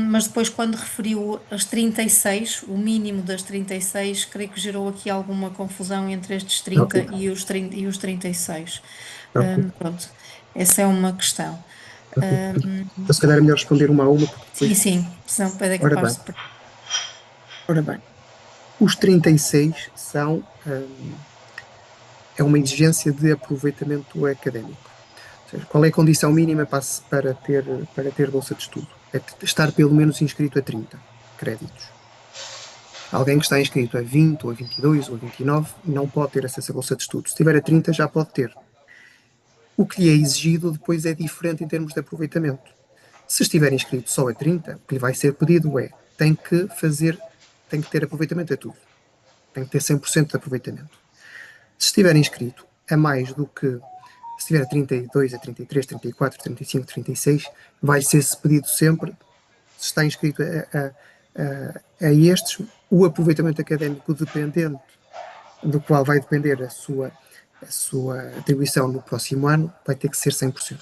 Mas depois quando referiu as 36, o mínimo das 36, creio que gerou aqui alguma confusão entre estes Ok, 30 e os 36. ok, Pronto, essa é uma questão. ok. Então, se calhar é melhor responder uma a uma, porque Sim, depois. sim, senão depois é Ora capaz bem, de. ora bem. Os 36 são é uma exigência de aproveitamento académico. Ou seja, qual é a condição mínima para ter bolsa de estudo? É estar pelo menos inscrito a 30 créditos. Alguém que está inscrito a 20, ou a 22, ou a 29, não pode ter acesso à bolsa de estudo. Se tiver a 30, já pode ter. O que lhe é exigido depois é diferente em termos de aproveitamento. Se estiver inscrito só a 30, o que lhe vai ser pedido é tem que ter aproveitamento a tudo. Tem que ter 100% de aproveitamento. Se estiver inscrito a mais do que, se estiver a 32, a 33, 34, 35, 36, vai ser-se pedido sempre, se está inscrito a estes, o aproveitamento académico dependente do qual vai depender a sua atribuição no próximo ano, vai ter que ser 100%.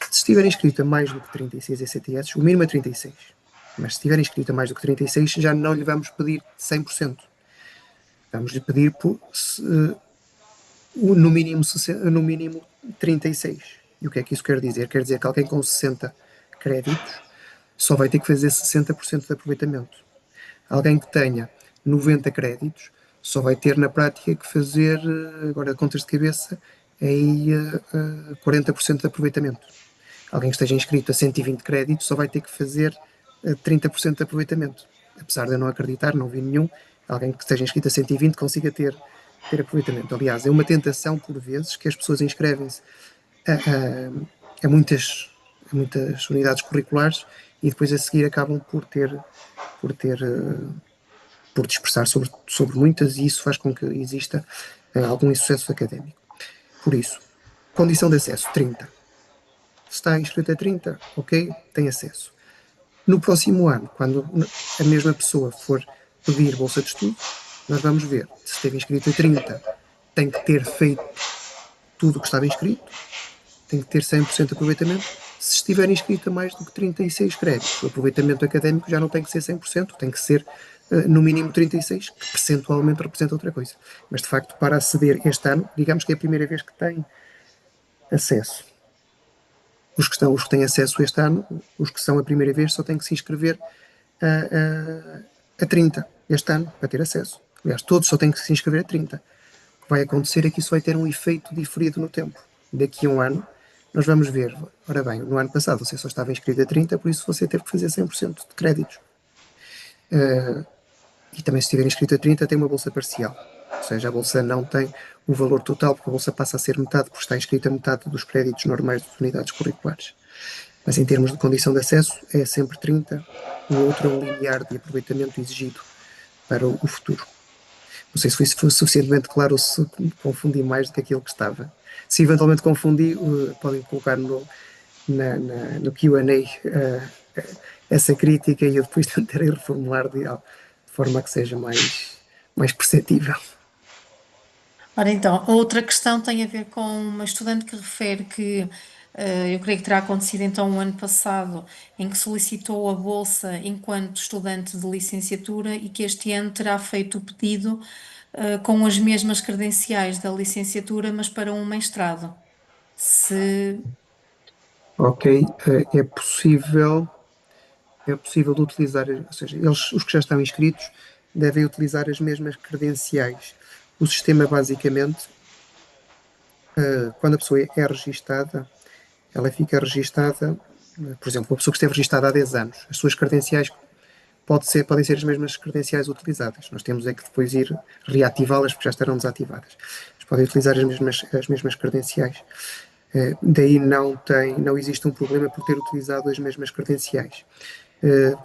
Se estiver inscrito a mais do que 36 ECTS, o mínimo é 36. Mas se estiver inscrito a mais do que 36, já não lhe vamos pedir 100%. Vamos lhe pedir no mínimo 36. E o que é que isso quer dizer? Quer dizer que alguém com 60 créditos só vai ter que fazer 60% de aproveitamento. Alguém que tenha 90 créditos só vai ter na prática que fazer, agora contas de cabeça, aí 40% de aproveitamento. Alguém que esteja inscrito a 120 créditos só vai ter que fazer 30% de aproveitamento. Apesar de eu não acreditar, não vi nenhum, alguém que esteja inscrito a 120 consiga ter aproveitamento. Aliás, é uma tentação por vezes que as pessoas inscrevem-se a, a, a muitas unidades curriculares e depois a seguir acabam por ter por dispersar sobre muitas e isso faz com que exista algum insucesso académico. Por isso, condição de acesso 30. Se está inscrito a 30, ok, tem acesso. No próximo ano, quando a mesma pessoa for pedir bolsa de estudo, nós vamos ver se esteve inscrito a 30, tem que ter feito tudo o que estava inscrito, tem que ter 100% de aproveitamento. Se estiver inscrito a mais do que 36 créditos, o aproveitamento académico já não tem que ser 100%, tem que ser no mínimo 36, que percentualmente representa outra coisa. Mas de facto, para aceder este ano, digamos que é a primeira vez que tem acesso. Os que têm acesso este ano, os que são a primeira vez, só têm que se inscrever a 30 este ano para ter acesso. Aliás, todos só têm que se inscrever a 30. O que vai acontecer é que isso vai ter um efeito diferido no tempo. Daqui a um ano, nós vamos ver, ora bem, no ano passado você só estava inscrito a 30, por isso você teve que fazer 100% de créditos. E também se estiver inscrito a 30 tem uma bolsa parcial. Ou seja, a bolsa não tem o valor total, porque a bolsa passa a ser metade, porque está inscrita a metade dos créditos normais das unidades curriculares. Mas em termos de condição de acesso, é sempre 30. O outro é um limiar de aproveitamento exigido para o futuro. Não sei se foi suficientemente claro ou se confundi mais do que aquilo que estava. Se eventualmente confundi, podem colocar no QA essa crítica e eu depois tentarei reformular de forma que seja mais perceptível. Ora então, a outra questão tem a ver com uma estudante que refere que eu creio que terá acontecido então o ano passado, em que solicitou a bolsa enquanto estudante de licenciatura e que este ano terá feito o pedido com as mesmas credenciais da licenciatura, mas para um mestrado. Se Ok, é possível de utilizar, ou seja, os que já estão inscritos devem utilizar as mesmas credenciais. O sistema basicamente, quando a pessoa é registada, ela fica registada, por exemplo, uma pessoa que esteve registada há 10 anos, as suas credenciais podem ser as mesmas credenciais utilizadas. Nós temos é que depois ir reativá-las porque já estarão desativadas. Mas podem utilizar as mesmas credenciais. Daí não existe um problema por ter utilizado as mesmas credenciais.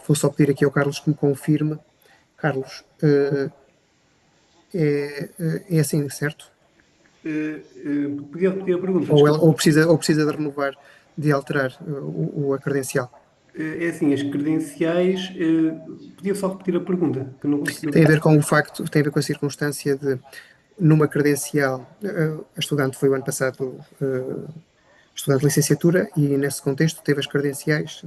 Vou só pedir aqui ao Carlos que me confirme. Carlos, é assim, certo? Podia repetir a pergunta, desculpa. Ou precisa de renovar, de alterar a credencial? É assim, as credenciais. Podia só repetir a pergunta, que eu não consegui Tem a ouvir. ver com o facto, tem a ver com a circunstância de, numa credencial, a estudante foi o ano passado estudante de licenciatura e nesse contexto teve as credenciais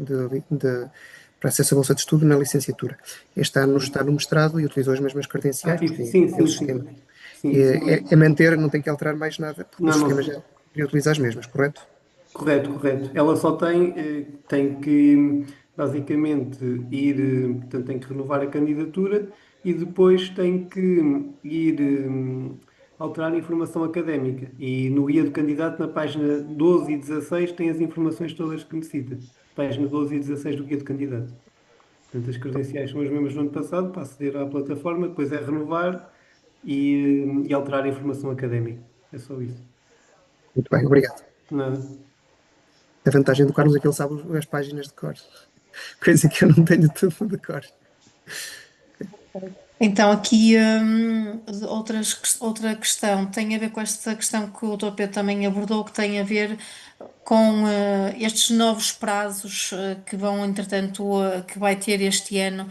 para acesso à bolsa de estudo na licenciatura. Este ano está no mestrado e utilizou as mesmas credenciais, Isso, porque sim, é o sim, sistema. sim. Sim, isso não. É manter, não tem que alterar mais nada, porque o Não, sistema não. já utiliza as mesmas, correto? Correto, correto. Ela só tem que basicamente portanto, tem que renovar a candidatura e depois tem que ir alterar a informação académica. E no guia do candidato, na página 12 e 16, tem as informações todas que necessita. Página 12 e 16 do guia do candidato. Portanto, as credenciais são as mesmas do ano passado, para aceder à plataforma, depois é renovar e alterar a informação académica. É só isso. Muito bem, obrigado. Nada. A vantagem do Carlos é que ele sabe as páginas de cor, coisa que eu não tenho tudo de cor. Então, aqui outra questão tem a ver com esta questão que o Dr. Pedro também abordou, que tem a ver com estes novos prazos que vão, entretanto, que vai ter este ano,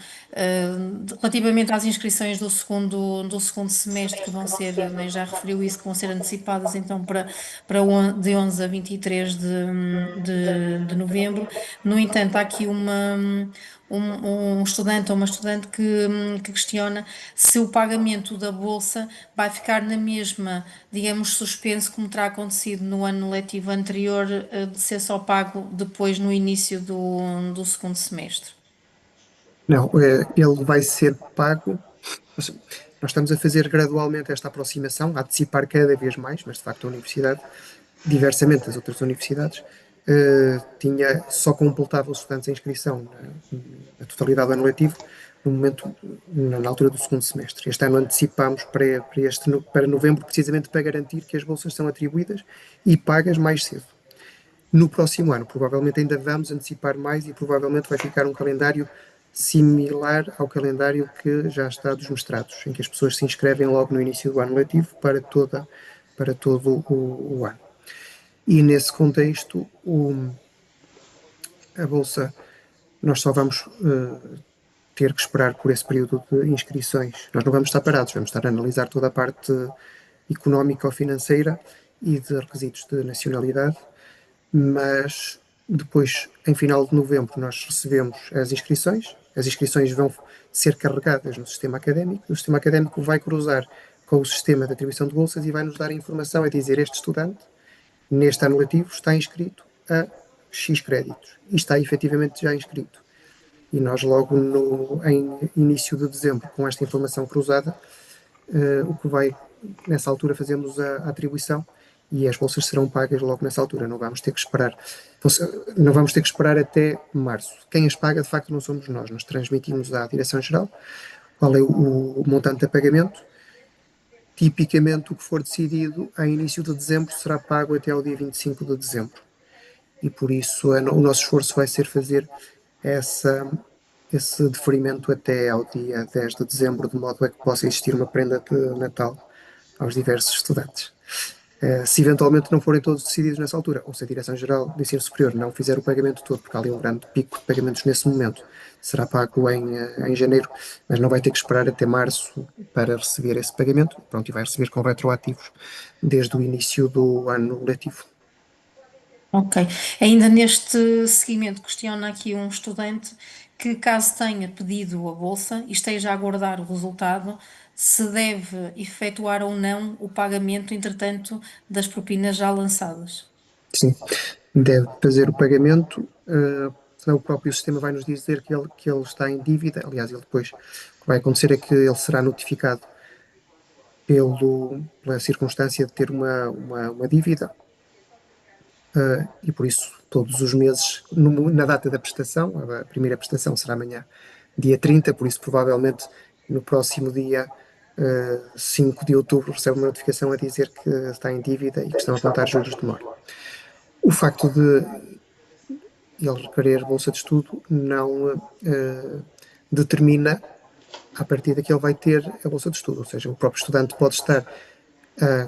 relativamente às inscrições do segundo semestre, que vão ser, né, já referiu isso, que vão ser antecipadas então de 11 a 23 de novembro. No entanto, há aqui um estudante ou uma estudante que questiona se o pagamento da bolsa vai ficar na mesma, digamos, suspenso como terá acontecido no ano letivo anterior, de ser só pago depois no início do segundo semestre. Não, ele vai ser pago. Nós estamos a fazer gradualmente esta aproximação, a antecipar cada vez mais, mas de facto a universidade, diversamente das outras universidades, tinha só completava os estudantes a inscrição na totalidade do ano letivo no momento, na altura do segundo semestre. Este ano antecipámos para novembro, precisamente para garantir que as bolsas são atribuídas e pagas mais cedo. No próximo ano, provavelmente ainda vamos antecipar mais e provavelmente vai ficar um calendário similar ao calendário que já está dos mestrados, em que as pessoas se inscrevem logo no início do ano letivo para todo o ano. E nesse contexto, a Bolsa, nós só vamos ter que esperar por esse período de inscrições. Nós não vamos estar parados, vamos estar a analisar toda a parte económica ou financeira e de requisitos de nacionalidade, mas depois, em final de novembro, nós recebemos as inscrições vão ser carregadas no sistema académico, o sistema académico vai cruzar com o sistema de atribuição de bolsas e vai nos dar a informação a dizer este estudante, neste ano letivo, está inscrito a X créditos e está efetivamente já inscrito. E nós logo em início de dezembro, com esta informação cruzada, o que vai, nessa altura, fazemos a atribuição e as bolsas serão pagas logo nessa altura. Não vamos ter que esperar. Não vamos ter que esperar até março. Quem as paga, de facto, não somos nós. Nós transmitimos à Direção-Geral qual é o montante a pagamento. Tipicamente, o que for decidido em início de dezembro será pago até ao dia 25 de dezembro. E por isso o nosso esforço vai ser fazer esse deferimento até ao dia 10 de dezembro, de modo a que possa existir uma prenda de Natal aos diversos estudantes. Se eventualmente não forem todos decididos nessa altura, ou se a Direção-Geral do Ensino Superior não fizer o pagamento todo, porque há ali um grande pico de pagamentos nesse momento, será pago em janeiro, mas não vai ter que esperar até março para receber esse pagamento. Pronto, e vai receber com retroativos desde o início do ano letivo. Ok. Ainda neste seguimento, questiona aqui um estudante que, caso tenha pedido a bolsa e esteja a aguardar o resultado, se deve efetuar ou não o pagamento, entretanto, das propinas já lançadas. Sim, deve fazer o pagamento, senão o próprio sistema vai nos dizer que ele está em dívida. Aliás, ele depois, o que vai acontecer é que ele será notificado pela circunstância de ter uma dívida, e por isso, todos os meses, na data da prestação, a primeira prestação será amanhã, dia 30, por isso, provavelmente, no próximo dia 5 de outubro, recebe uma notificação a dizer que está em dívida e que estão a contar juros de mora. O facto de ele requerer bolsa de estudo não determina a partir daqui ele vai ter a bolsa de estudo, ou seja, o próprio estudante pode estar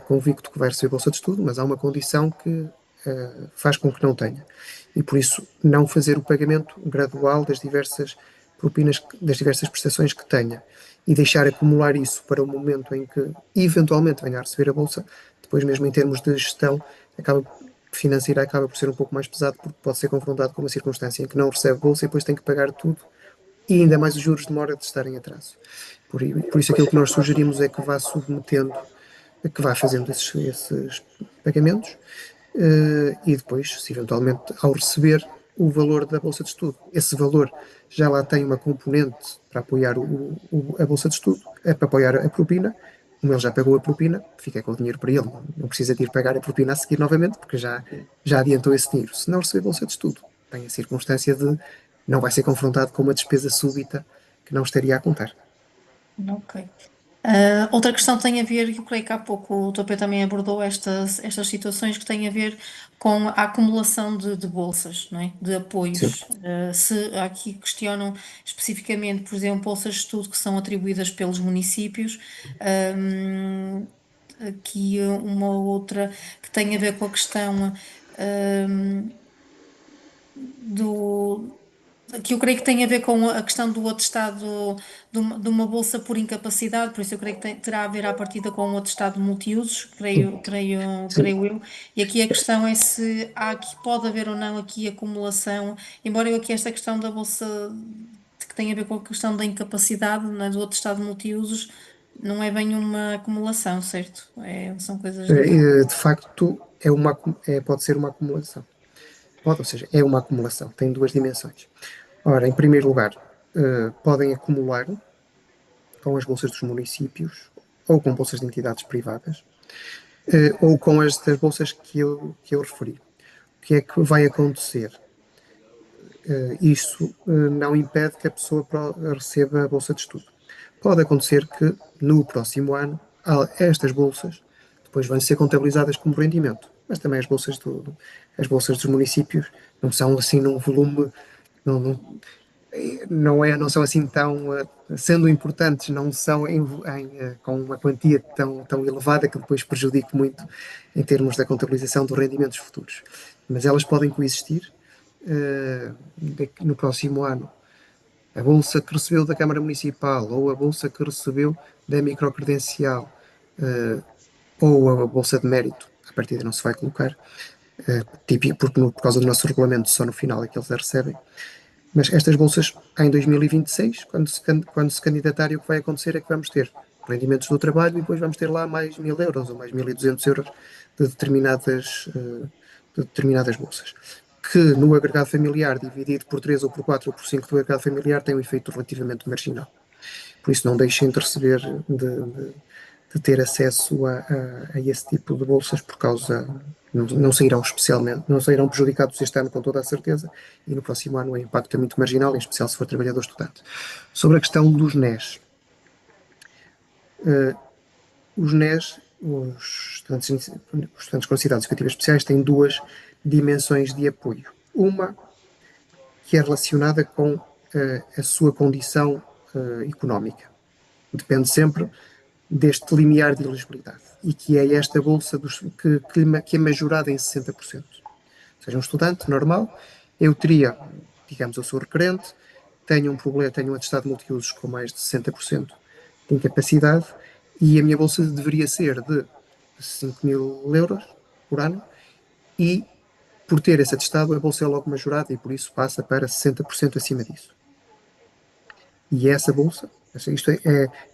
convicto que vai receber bolsa de estudo, mas há uma condição que faz com que não tenha. E por isso não fazer o pagamento gradual das diversas propinas, das diversas prestações que tenha e deixar acumular isso para o momento em que eventualmente venha a receber a bolsa, depois mesmo em termos de gestão financeira acaba por ser um pouco mais pesado porque pode ser confrontado com uma circunstância em que não recebe bolsa e depois tem que pagar tudo e ainda mais os juros de mora de estar em atraso. Por isso aquilo que nós sugerimos é que vá submetendo, que vá fazendo esses pagamentos e depois, se eventualmente, ao receber o valor da bolsa de estudo, esse valor já lá tem uma componente para apoiar a bolsa de estudo, para apoiar a propina, como ele já pagou a propina, fica com o dinheiro para ele, não precisa de ir pagar a propina a seguir novamente, porque já adiantou esse dinheiro. Se não receber bolsa de estudo, tem a circunstância de não vai ser confrontado com uma despesa súbita que não estaria a contar. Ok. Outra questão tem a ver, eu creio que há pouco o Topé também abordou estas situações que têm a ver com a acumulação de bolsas, não é? De Sim. apoios. Se aqui questionam especificamente, por exemplo, bolsas de estudo que são atribuídas pelos municípios, ahm, aqui uma outra que tem a ver com a questão, do que eu creio que tem a ver com a questão do atestado de uma bolsa por incapacidade, por isso eu creio que terá a ver à partida com o atestado multiusos, Sim. creio eu. E aqui a questão é se há aqui, pode haver ou não aqui acumulação, embora eu aqui esta questão da bolsa que tem a ver com a questão da incapacidade, não é, do atestado multiusos, não é bem uma acumulação, certo? São coisas diferentes. De facto, pode ser uma acumulação. Pode, ou seja, é uma acumulação, tem duas dimensões. Ora, em primeiro lugar, podem acumular com as bolsas dos municípios ou com bolsas de entidades privadas, ou com estas bolsas que eu referi. O que é que vai acontecer? Isso não impede que a pessoa receba a bolsa de estudo. Pode acontecer que no próximo ano estas bolsas depois vão ser contabilizadas como rendimento, mas também as bolsas dos municípios não são assim num volume, não, não são assim tão, sendo importantes, não são com uma quantia tão elevada que depois prejudique muito em termos da contabilização dos rendimentos futuros. Mas elas podem coexistir. No próximo ano, a bolsa que recebeu da Câmara Municipal ou a bolsa que recebeu da microcredencial ou a bolsa de mérito, a partida não se vai colocar, típico, porque por causa do nosso regulamento só no final é que eles a recebem. Mas estas bolsas, em 2026, quando se candidatarem, o que vai acontecer é que vamos ter rendimentos do trabalho e depois vamos ter lá mais 1.000 euros ou mais 1.200 euros de determinadas bolsas. Que no agregado familiar, dividido por 3 ou por 4 ou por 5 do agregado familiar, tem um efeito relativamente marginal. Por isso, não deixem de receber, de ter acesso a esse tipo de bolsas, por causa. Não sairão especialmente, não sairão prejudicados este ano com toda a certeza, e no próximo ano o impacto é muito marginal, em especial se for trabalhador estudante. Sobre a questão dos NES, os NES, os estudantes com necessidades educativas especiais, têm duas dimensões de apoio. Uma que é relacionada com a sua condição económica. Depende sempre deste limiar de elegibilidade e que é esta bolsa que é majorada em 60%. Ou seja, um estudante normal, eu teria, digamos, eu sou requerente, tenho um problema, tenho um atestado multiusos com mais de 60% de incapacidade e a minha bolsa deveria ser de 5.000 euros por ano e por ter esse atestado a bolsa é logo majorada e por isso passa para 60% acima disso. E essa bolsa, isto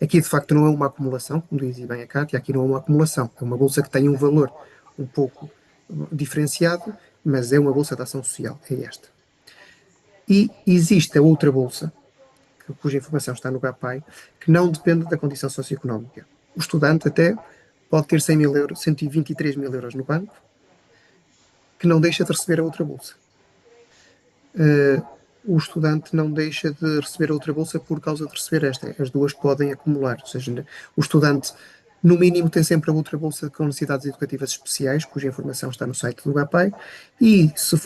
aqui de facto não é uma acumulação, como dizia bem a Cátia, aqui não é uma acumulação, é uma bolsa que tem um valor um pouco diferenciado, mas é uma bolsa de ação social, é esta. E existe a outra bolsa, cuja informação está no GAPAI, que não depende da condição socioeconómica. O estudante até pode ter 100.000 euros, 123.000 euros no banco, que não deixa de receber a outra bolsa. O estudante não deixa de receber a outra bolsa por causa de receber esta. As duas podem acumular. Ou seja, o estudante, no mínimo, tem sempre a outra bolsa com necessidades educativas especiais, cuja informação está no site do GAPAI, e se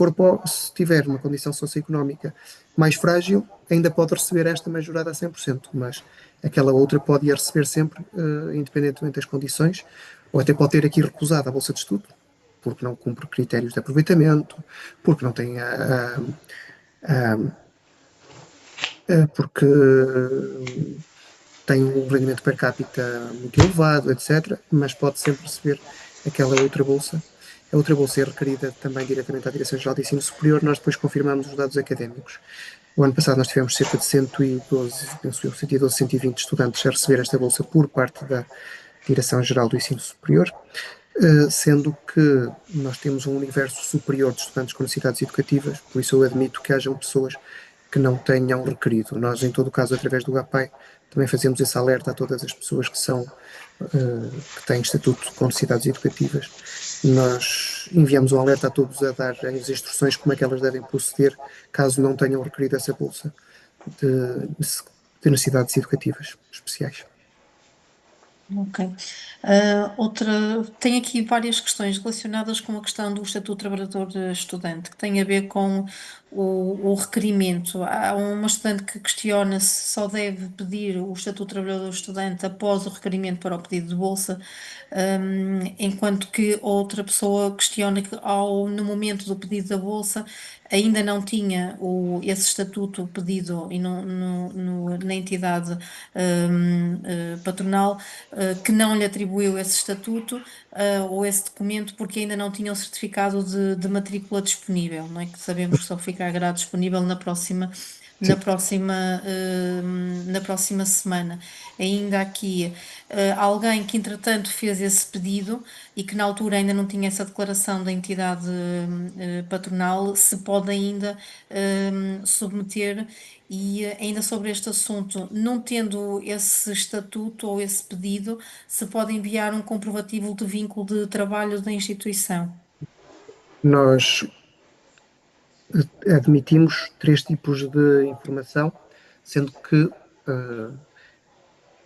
tiver uma condição socioeconómica mais frágil, ainda pode receber esta majorada a 100%, mas aquela outra pode ir receber sempre, independentemente das condições, ou até pode ter aqui recusado a bolsa de estudo, porque não cumpre critérios de aproveitamento, porque não tem porque tem um rendimento per capita muito elevado, etc., mas pode sempre receber aquela outra bolsa. A outra bolsa é requerida também diretamente à Direção-Geral de Ensino Superior, nós depois confirmamos os dados académicos. O ano passado nós tivemos cerca de 112, penso eu, 112, 120 estudantes a receber esta bolsa por parte da Direção-Geral do Ensino Superior, sendo que nós temos um universo superior de estudantes com necessidades educativas, por isso eu admito que hajam pessoas que não tenham requerido. Nós, em todo o caso, através do GAPAI, também fazemos esse alerta a todas as pessoas que têm estatuto com necessidades educativas. Nós enviamos um alerta a todos a dar as instruções como é que elas devem proceder caso não tenham requerido essa bolsa de necessidades educativas especiais. Ok. Outra, tem aqui várias questões relacionadas com a questão do Estatuto de Trabalhador Estudante, que tem a ver com o requerimento. Há uma estudante que questiona se só deve pedir o Estatuto de Trabalhador Estudante após o requerimento para o pedido de bolsa, enquanto que outra pessoa questiona que no momento do pedido da bolsa ainda não tinha esse estatuto pedido e na entidade patronal, que não lhe atribuiu esse estatuto, ou esse documento porque ainda não tinha o certificado de matrícula disponível, não é? Que sabemos que só ficará disponível na Sim, próxima, na próxima semana. Ainda aqui, alguém que entretanto fez esse pedido e que na altura ainda não tinha essa declaração da entidade patronal, se pode ainda submeter. E ainda sobre este assunto, não tendo esse estatuto ou esse pedido, se pode enviar um comprovativo de vínculo de trabalho da instituição. nós admitimos três tipos de informação, sendo que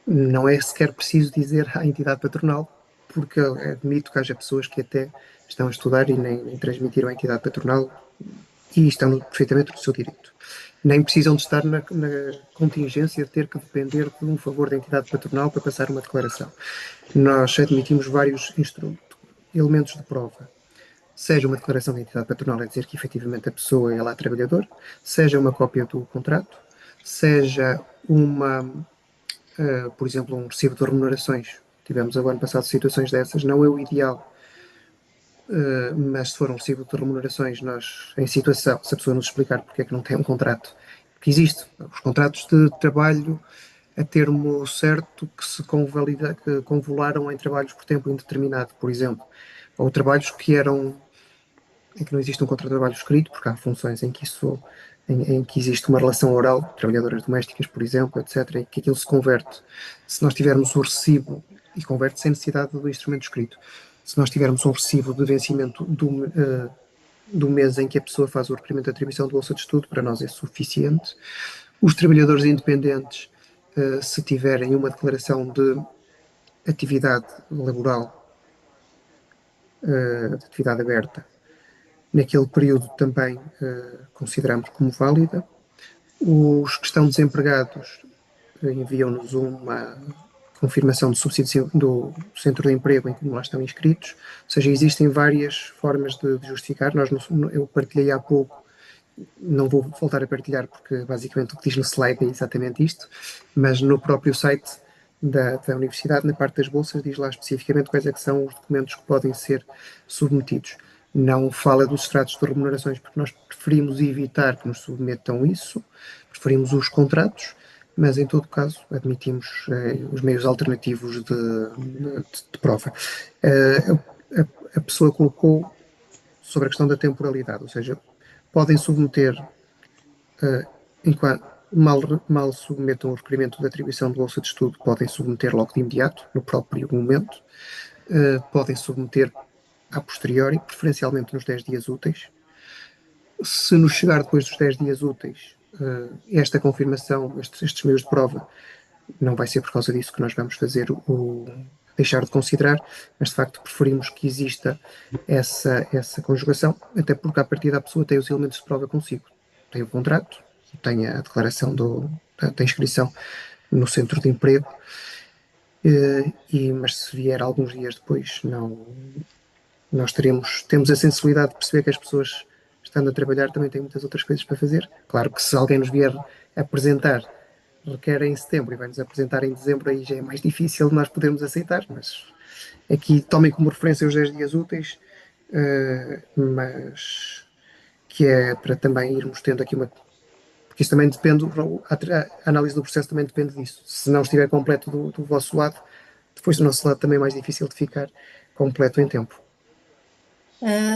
não é sequer preciso dizer à entidade patronal, porque eu admito que haja pessoas que até estão a estudar e nem transmitiram à entidade patronal e estão perfeitamente no seu direito. Nem precisam de estar na contingência de ter que depender de um favor da entidade patronal para passar uma declaração. Nós admitimos vários elementos de prova, seja uma declaração da entidade patronal a dizer que efetivamente a pessoa é lá trabalhador, seja uma cópia do contrato, seja por exemplo, um recibo de remunerações. Tivemos agora ano passado situações dessas, não é o ideal, mas se for um recibo de remunerações, nós, em situação, se a pessoa nos explicar porque é que não tem um contrato, que existe, os contratos de trabalho a termo certo que se que convoluaram em trabalhos por tempo indeterminado, por exemplo, ou trabalhos em que não existe um contrato de trabalho escrito, porque há funções em que existe uma relação oral, trabalhadoras domésticas, por exemplo, etc., e que aquilo se converte. Se nós tivermos o recibo, e converte sem necessidade do instrumento escrito, se nós tivermos um recibo de vencimento do mês em que a pessoa faz o requerimento de atribuição de bolsa de estudo, para nós é suficiente. Os trabalhadores independentes, se tiverem uma declaração de atividade laboral, de atividade aberta, naquele período também consideramos como válida. Os que estão desempregados enviam-nos uma confirmação de subsídio do centro de emprego em que lá estão inscritos. Ou seja, existem várias formas de justificar. Eu partilhei há pouco, não vou voltar a partilhar porque basicamente o que diz no slide é exatamente isto, mas no próprio site da Universidade, na parte das bolsas, diz lá especificamente quais é que são os documentos que podem ser submetidos. Não fala dos extratos de remunerações, porque nós preferimos evitar que nos submetam isso, preferimos os contratos, mas em todo caso admitimos os meios alternativos de prova. A pessoa colocou sobre a questão da temporalidade, ou seja, podem submeter, enquanto mal submetam o requerimento de atribuição de bolsa de estudo, podem submeter logo de imediato, no próprio momento, podem submeter a posteriori, preferencialmente nos 10 dias úteis. Se nos chegar depois dos 10 dias úteis esta confirmação, estes meios de prova, não vai ser por causa disso que nós vamos fazer deixar de considerar, mas de facto preferimos que exista essa conjugação, até porque a partir da pessoa tem os elementos de prova consigo. Tem o contrato, tem a declaração da inscrição no centro de emprego, mas se vier alguns dias depois, não, nós temos a sensibilidade de perceber que as pessoas, estando a trabalhar, também têm muitas outras coisas para fazer. Claro que se alguém nos vier apresentar, requer em setembro e vai-nos apresentar em dezembro, aí já é mais difícil de nós podermos aceitar, mas aqui tomem como referência os 10 dias úteis, mas que é para também irmos tendo aqui uma. Porque isso também depende, a análise do processo também depende disso. Se não estiver completo do vosso lado, depois do nosso lado também é mais difícil de ficar completo em tempo.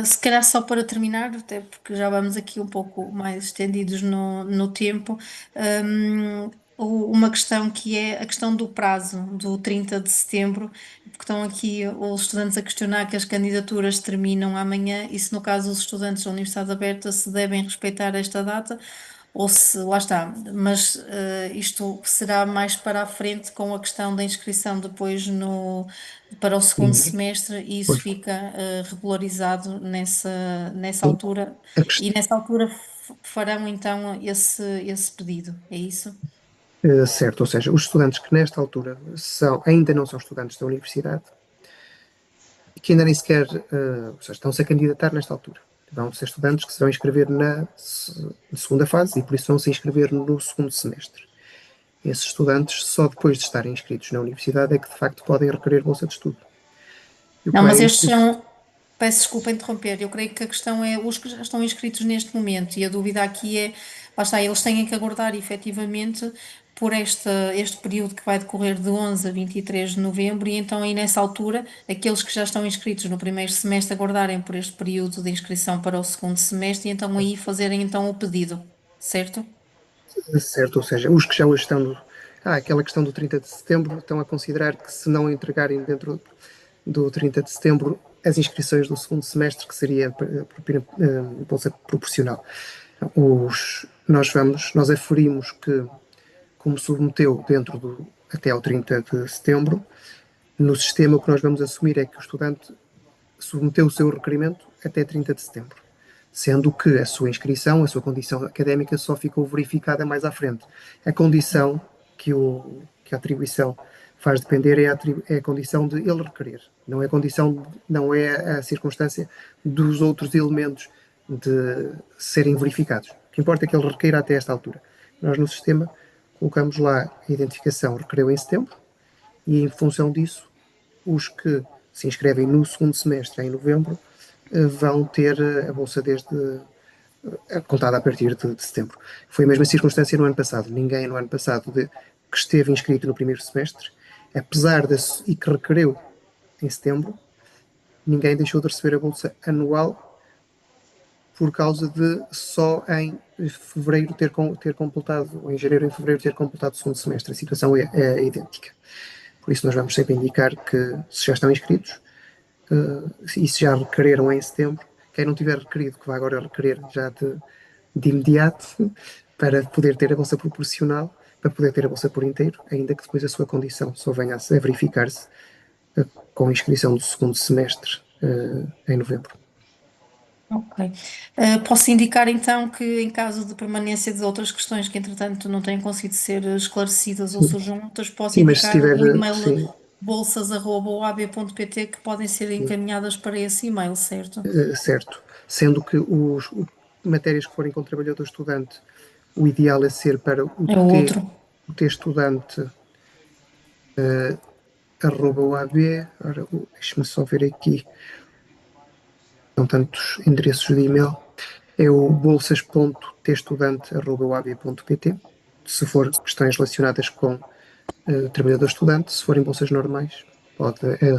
Se calhar só para terminar, até porque já vamos aqui um pouco mais estendidos no tempo, uma questão que é a questão do prazo, do 30 de setembro, porque estão aqui os estudantes a questionar que as candidaturas terminam amanhã e se no caso os estudantes da Universidade Aberta se devem respeitar esta data ou se, lá está, mas isto será mais para a frente com a questão da inscrição depois para o segundo E, semestre e isso pois, fica regularizado nessa sim, altura a e nessa altura farão então esse pedido, é isso? certo, ou seja, os estudantes que nesta altura ainda não são estudantes da universidade, que ainda nem sequer, ou seja, estão-se a candidatar nesta altura. Vão ser estudantes que se vão inscrever na segunda fase e por isso vão se inscrever no segundo semestre. Esses estudantes, só depois de estarem inscritos na universidade, é que de facto podem requerer bolsa de estudo. E o que Não, mas vai estes são. Peço desculpa interromper, eu creio que a questão é os que já estão inscritos neste momento e a dúvida aqui é, lá está, eles têm que aguardar efetivamente por este período que vai decorrer de 11 a 23 de novembro e então aí nessa altura, aqueles que já estão inscritos no primeiro semestre aguardarem por este período de inscrição para o segundo semestre e então aí fazerem então o pedido, certo? certo, ou seja, os que já hoje estão aquela questão do 30 de setembro, estão a considerar que se não entregarem dentro do 30 de setembro as inscrições do segundo semestre, que seria bolsa proporcional. Nós aferimos que, como submeteu até ao 30 de setembro, no sistema o que nós vamos assumir é que o estudante submeteu o seu requerimento até 30 de setembro, sendo que a sua inscrição, a sua condição académica só ficou verificada mais à frente. A condição que a atribuição faz depender é a condição de ele requerer, não é a circunstância dos outros elementos de serem verificados. O que importa é que ele requeira até esta altura. Nós no sistema colocamos lá a identificação requereu em setembro e em função disso os que se inscrevem no segundo semestre em novembro vão ter a bolsa desde contada a partir de setembro. Foi a mesma circunstância no ano passado. Ninguém no ano passado que esteve inscrito no primeiro semestre, apesar e que requereu em setembro, ninguém deixou de receber a bolsa anual por causa de só em fevereiro ter completado, ou em janeiro ou em fevereiro ter completado o segundo semestre. A situação é idêntica. Por isso nós vamos sempre indicar que se já estão inscritos, e se já requereram em setembro, quem não tiver requerido, que vai agora requerer já de imediato, para poder ter a bolsa proporcional, para poder ter a bolsa por inteiro, ainda que depois a sua condição só venha a verificar-se com a inscrição do segundo semestre em novembro. Ok. Posso indicar então que, em caso de permanência de outras questões que, entretanto, não tenham conseguido ser esclarecidas ou Sim, surjam outras, posso sim, mas se indicar tiver, o e-mail sim, bolsas@oab.pt que podem ser encaminhadas para esse e-mail, certo? certo. Sendo que matérias que forem com trabalhador estudante, o ideal é ser para É o outro. o T estudante @oab. Ora, deixa-me só ver aqui. São tantos endereços de e-mail. É o bolsas.testudante.oab.pt. Se for questões relacionadas com trabalhador estudante, se forem bolsas normais, é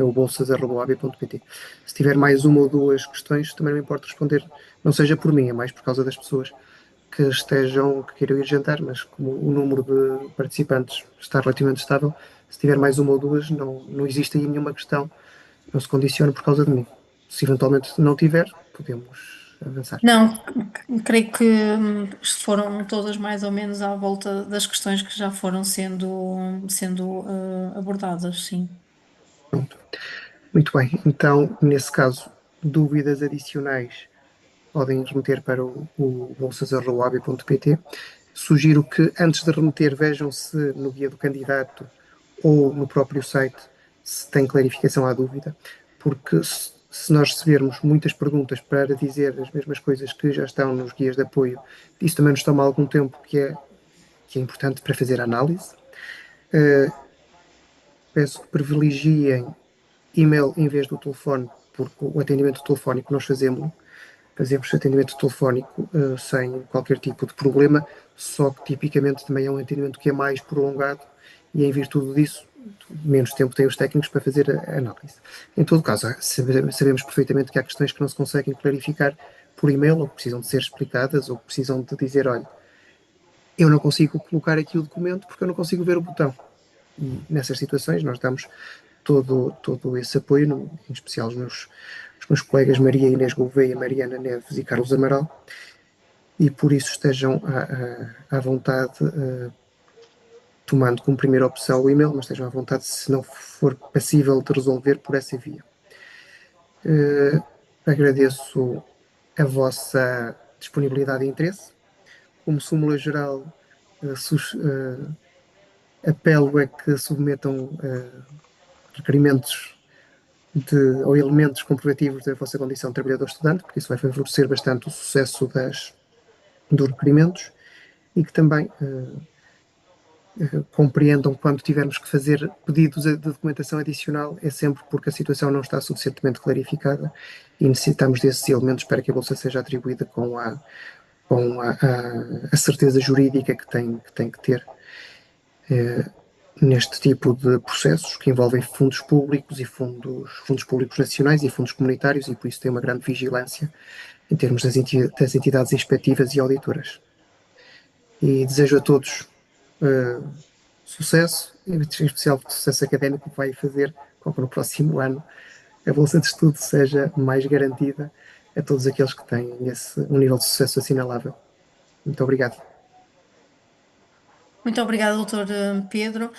o bolsas.oab.pt. Se tiver mais uma ou duas questões, também não importa responder, não seja por mim, é mais por causa das pessoas que queiram ir jantar, mas como o número de participantes está relativamente estável, se tiver mais uma ou duas, não existe aí nenhuma questão, não se condiciona por causa de mim. Se eventualmente não tiver, podemos avançar. Não, creio que foram todas mais ou menos à volta das questões que já foram sendo abordadas, sim. Pronto. Muito bem, então, nesse caso, dúvidas adicionais podem remeter para o bolsas.oab.pt. Sugiro que, antes de remeter, vejam se no guia do candidato ou no próprio site se tem clarificação à dúvida, porque se nós recebermos muitas perguntas para dizer as mesmas coisas que já estão nos guias de apoio, isso também nos toma algum tempo que é importante para fazer a análise. Peço que privilegiem e-mail em vez do telefone, porque o atendimento telefónico nós fazemos atendimento telefónico sem qualquer tipo de problema, só que tipicamente também é um atendimento que é mais prolongado e em virtude disso, menos tempo têm os técnicos para fazer a análise. Em todo caso, sabemos perfeitamente que há questões que não se conseguem clarificar por e-mail, ou que precisam de ser explicadas, ou que precisam de dizer, olha, eu não consigo colocar aqui o documento porque eu não consigo ver o botão. E nessas situações nós damos todo esse apoio, em especial os meus colegas Maria Inês Gouveia, Mariana Neves e Carlos Amaral, e por isso estejam à vontade, tomando como primeira opção o e-mail, mas estejam à vontade se não for passível de resolver por essa via. Agradeço a vossa disponibilidade e interesse. Como súmula geral, apelo a que submetam requerimentos ou elementos comprovativos da vossa condição de trabalhador estudante, porque isso vai favorecer bastante o sucesso dos requerimentos e que também compreendam quando tivermos que fazer pedidos de documentação adicional, é sempre porque a situação não está suficientemente clarificada e necessitamos desses elementos para que a bolsa seja atribuída com a certeza jurídica que tem que ter neste tipo de processos que envolvem fundos públicos e fundos públicos nacionais e fundos comunitários e por isso tem uma grande vigilância em termos das entidades inspectivas e auditoras. E desejo a todos sucesso, em especial sucesso académico, que vai fazer com que no próximo ano a bolsa de estudo seja mais garantida a todos aqueles que têm um nível de sucesso assinalável. Muito obrigado. Muito obrigada, doutor Pedro.